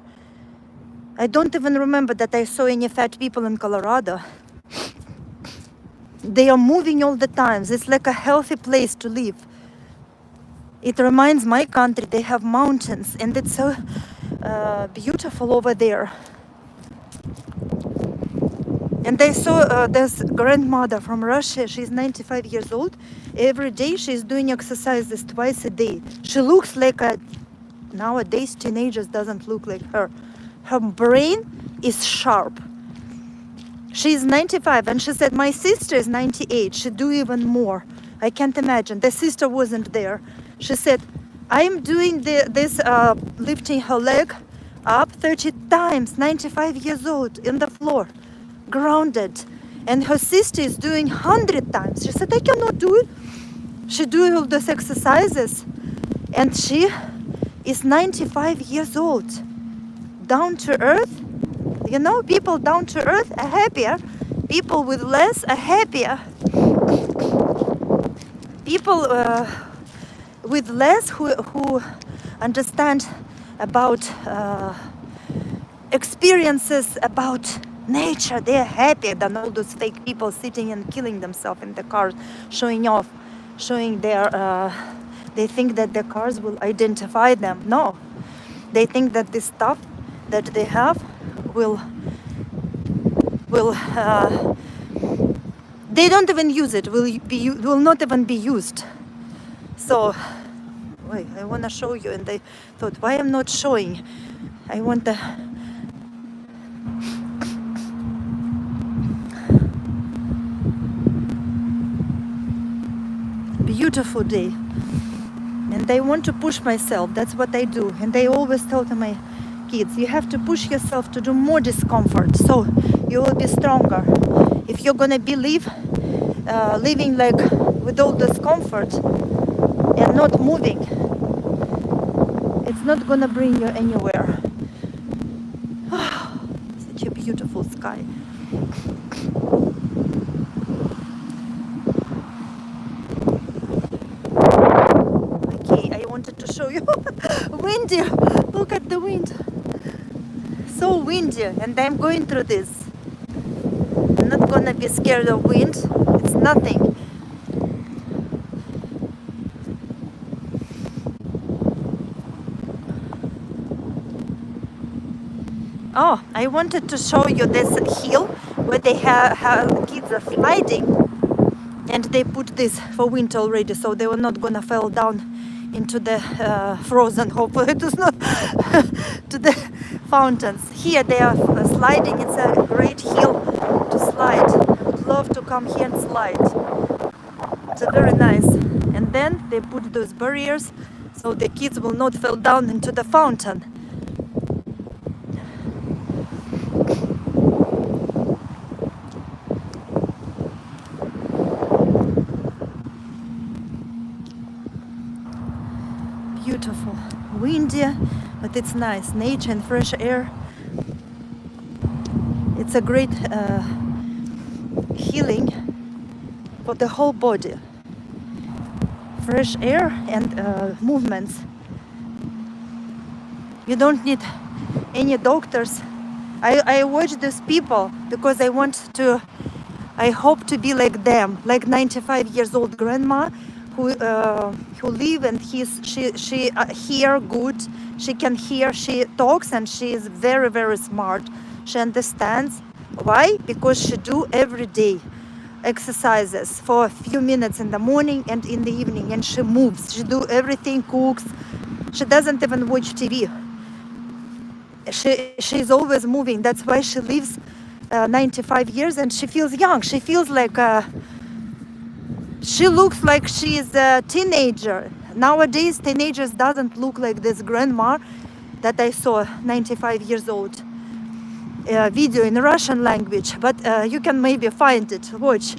I don't even remember that I saw any fat people in Colorado. They are moving all the time. It's like a healthy place to live. It reminds my country. They have mountains and it's so beautiful over there. And I saw this grandmother from Russia. She's 95 years old. Every day she's doing exercises twice a day. She looks like a, nowadays teenagers doesn't look like her. Her brain is sharp. She's 95 and she said, my sister is 98. She do even more. I can't imagine. The sister wasn't there. She said, I'm doing this lifting her leg up 30 times, 95 years old, in the floor, grounded. And her sister is doing 100 times. She said, I cannot do it. She do all those exercises. And she is 95 years old. Down to earth. You know, people down to earth are happier. People with less are happier. People with less who understand about experiences about nature, they're happier than all those fake people sitting and killing themselves in the cars, showing off, showing their, they think that their cars will identify them. No, they think that this stuff that they have will they don't even use it, will not even be used. So wait, I want to show you, and they thought, why I'm not showing? I want the beautiful day. And I want to push myself. That's what I do. And I always tell to my kids, you have to push yourself to do more discomfort, so you will be stronger. If you're gonna be living like with all discomfort and not moving, it's not gonna bring you anywhere. Such a beautiful sky. Okay, I wanted to show you. Windy. Look at the wind. So windy, and I'm going through this. I'm not gonna be scared of wind. It's nothing. Oh, I wanted to show you this hill where they have kids are sliding, and they put this for winter already, so they were not gonna fall down into the frozen. Hopefully, it is not to the fountains. Here they are sliding. It's a great hill to slide. Would love to come here and slide. It's very nice. And then they put those barriers so the kids will not fall down into the fountain. Beautiful, windy, but it's nice. Nature and fresh air. It's a great healing for the whole body. Fresh air and movements. You don't need any doctors. I watch these people because I hope to be like them, like 95 years old grandma who live, and she hear good. She can hear, she talks, and she is very, very smart. She understands. Why? Because she do every day exercises for a few minutes in the morning and in the evening, and she moves. She do everything, cooks. She doesn't even watch TV. She's always moving. That's why she lives 95 years and she feels young. She feels like she looks like she is a teenager. Nowadays, teenagers doesn't look like this grandma that I saw, 95 years old. Video in Russian language, but you can maybe find it. Watch.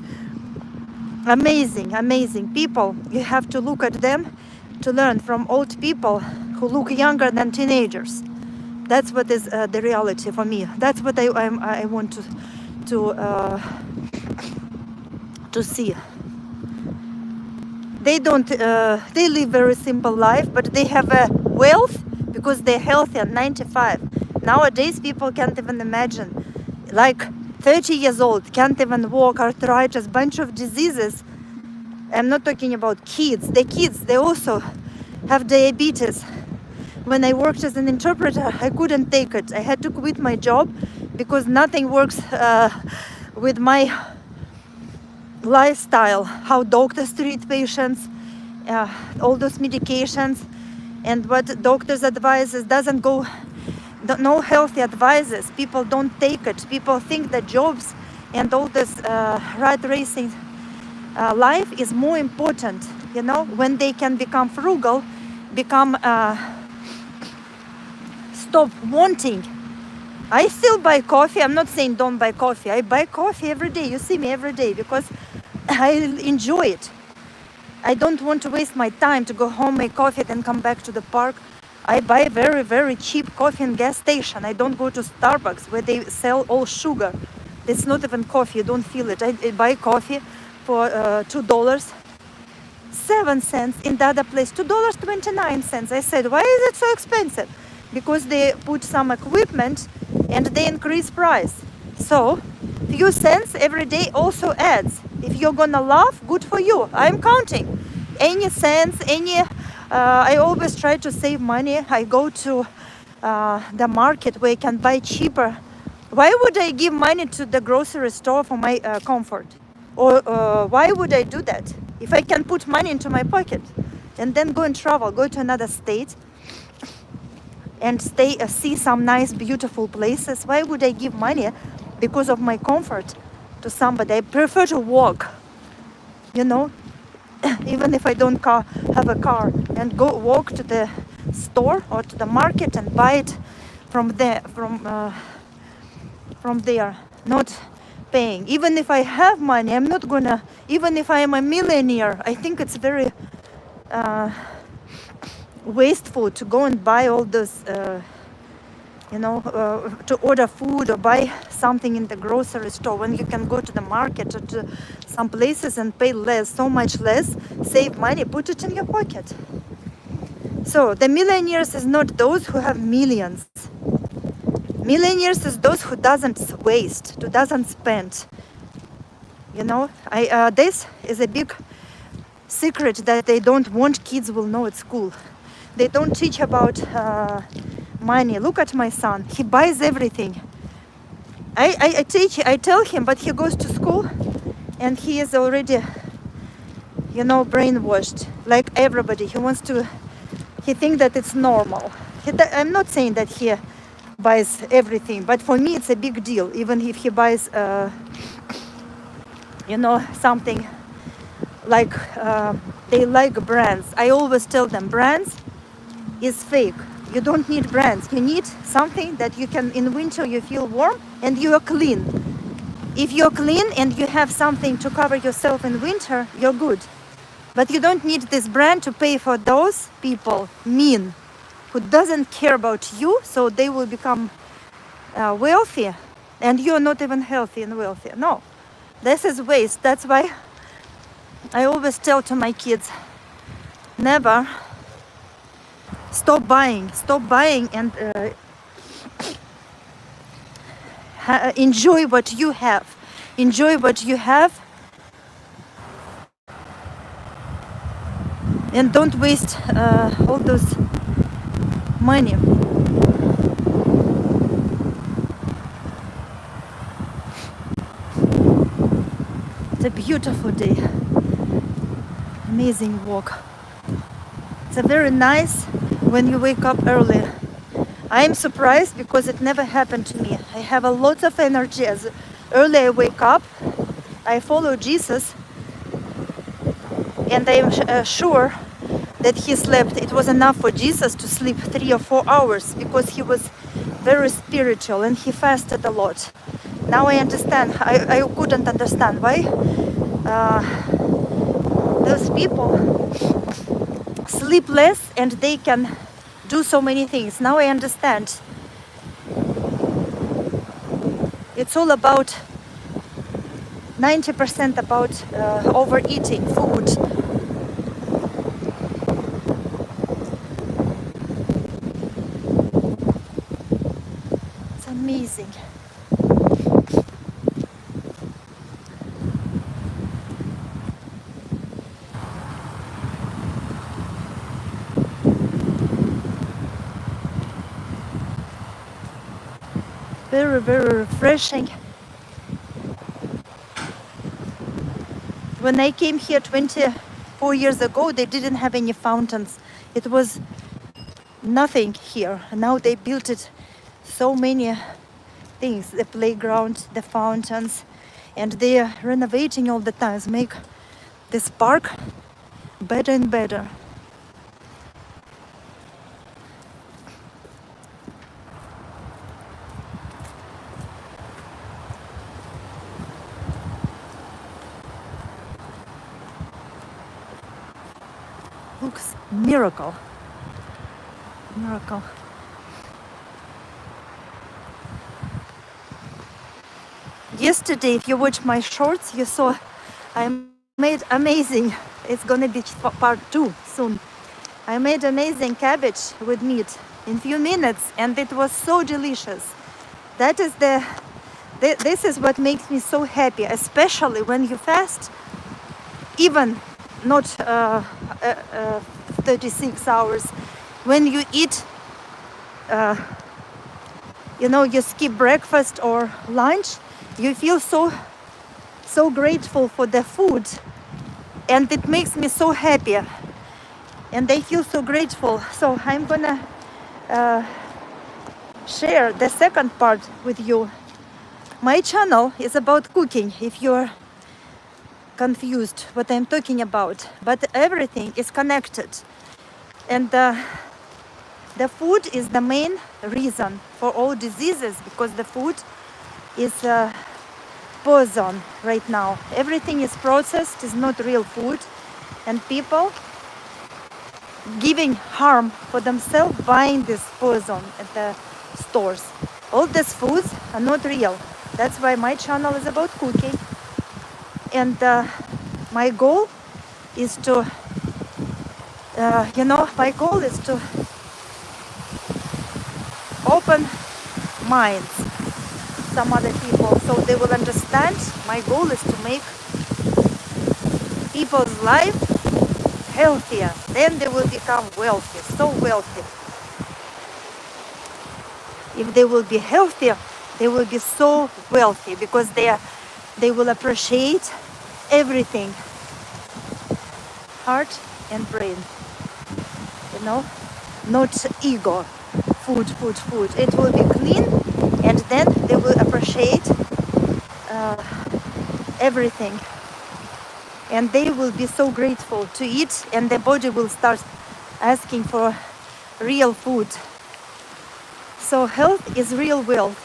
Amazing, amazing people. You have to look at them to learn from old people who look younger than teenagers. That's what is the reality for me. That's what I want to see. They don't. They live very simple life, but they have a wealth because they're healthy at 95. Nowadays, people can't even imagine. Like 30 years old, can't even walk, arthritis, bunch of diseases. I'm not talking about kids. The kids, they also have diabetes. When I worked as an interpreter, I couldn't take it. I had to quit my job because nothing works with my lifestyle. How doctors treat patients, all those medications, and what doctors advises doesn't go. No healthy advices. People don't take it. People think that jobs and all this rat racing life is more important. You know, when they can become frugal, become stop wanting. I still buy coffee. I'm not saying don't buy coffee. I buy coffee every day. You see me every day because I enjoy it. I don't want to waste my time to go home, make coffee, then come back to the park. I buy very, very cheap coffee in gas station. I don't go to Starbucks where they sell all sugar. It's not even coffee. You don't feel it. I buy coffee for $2.07 in the other place, $2.29. I said, why is it so expensive? Because they put some equipment and they increase price. So few cents every day also adds. If you're gonna laugh, good for you. I'm counting any cents, any. I always try to save money. I go to the market where I can buy cheaper. Why would I give money to the grocery store for my comfort? Or why would I do that? If I can put money into my pocket and then go and travel, go to another state and stay, see some nice, beautiful places, why would I give money because of my comfort to somebody? I prefer to walk, you know, even if I don't have a car, and go walk to the store or to the market and buy it from there, not paying. Even if I have money, I'm not gonna, even if I am a millionaire, I think it's very wasteful to go and buy all those you know, to order food or buy something in the grocery store, when you can go to the market or to some places and pay less, so much less, save money, put it in your pocket. So the millionaires is not those who have millions. Millionaires is those who doesn't waste, who doesn't spend. You know, this is a big secret that they don't want kids will know at school. They don't teach about money. Look at my son. He buys everything. I tell him, but he goes to school and he is already, you know, brainwashed like everybody. He thinks that it's normal. I'm not saying that he buys everything, but for me it's a big deal. Even if he buys, you know, something like they like brands. I always tell them brands is fake. You don't need brands. You need something that you can, in winter you feel warm and you are clean. If you're clean and you have something to cover yourself in winter, you're good. But you don't need this brand to pay for those people who doesn't care about you, so they will become wealthy and you're not even healthy and wealthy. No, this is waste. That's why I always tell to my kids, never stop buying and enjoy what you have. Enjoy what you have and don't waste all those money. It's a beautiful day. Amazing walk. It's a very nice when you wake up early. I am surprised because it never happened to me. I have a lot of energy as early I wake up. I follow Jesus and I am sure that he slept. It was enough for Jesus to sleep 3 or 4 hours because he was very spiritual and he fasted a lot. Now I understand. I couldn't understand why those people sleep less and they can do so many things. Now I understand. It's all about 90% about overeating food. It's amazing. Very, very refreshing. When I came here 24 years ago, they didn't have any fountains. It was nothing here. Now they built it so many things, the playground, the fountains, and they are renovating all the time, make this park better and better. Looks miracle. Yesterday, if you watched my shorts, you saw I made amazing. It's gonna be part 2 soon. I made amazing cabbage with meat in few minutes, and it was so delicious. That is this is what makes me so happy, especially when you fast, even not 36 hours. When you eat, you know, you skip breakfast or lunch, you feel so grateful for the food, and it makes me so happy, and I feel so grateful. So I'm gonna share the second part with you. My channel is about cooking, if you're confused what I'm talking about, but everything is connected, and the food is the main reason for all diseases, because the food is poison right now. Everything is processed, is not real food, and people giving harm for themselves buying this poison at the stores. All these foods are not real. That's why my channel is about cooking. And my goal is to, my goal is to open minds some other people so they will understand. My goal is to make people's life healthier. Then they will become wealthy, so wealthy. If they will be healthier, they will be so wealthy because they will appreciate everything, heart and brain, not ego. Food. It will be clean, and then they will appreciate everything, and they will be so grateful to eat, and their body will start asking for real food. So health is real wealth.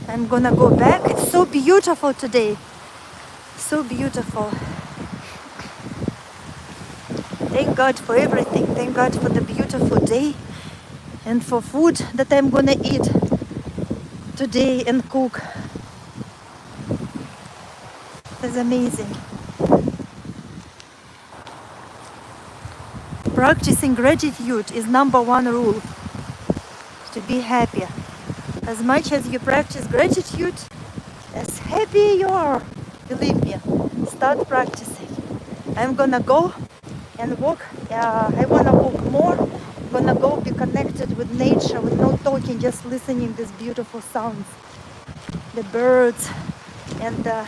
I'm gonna go back. It's so beautiful today. So beautiful. Thank God for everything. Thank God for the beautiful day and for food that I'm gonna eat today and cook. It's amazing. Practicing gratitude is #1 rule to be happy. As much as you practice gratitude, as happy you are. Believe me, start practicing. I'm gonna go and walk. I wanna walk more. I'm gonna go be connected with nature, with no talking, just listening these beautiful sounds. The birds and the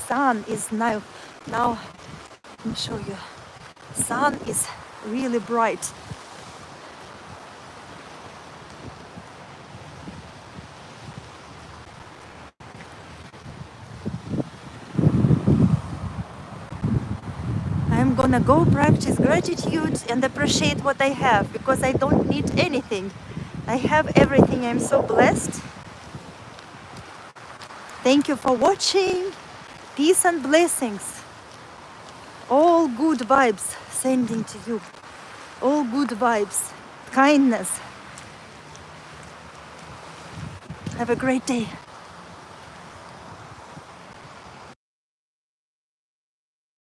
sun is now. Let me show you. Sun is really bright. I'm gonna go practice gratitude and appreciate what I have, because I don't need anything. I have everything. I'm so blessed. Thank you for watching. Peace and blessings. All good vibes sending to you. All good vibes. Kindness. Have a great day.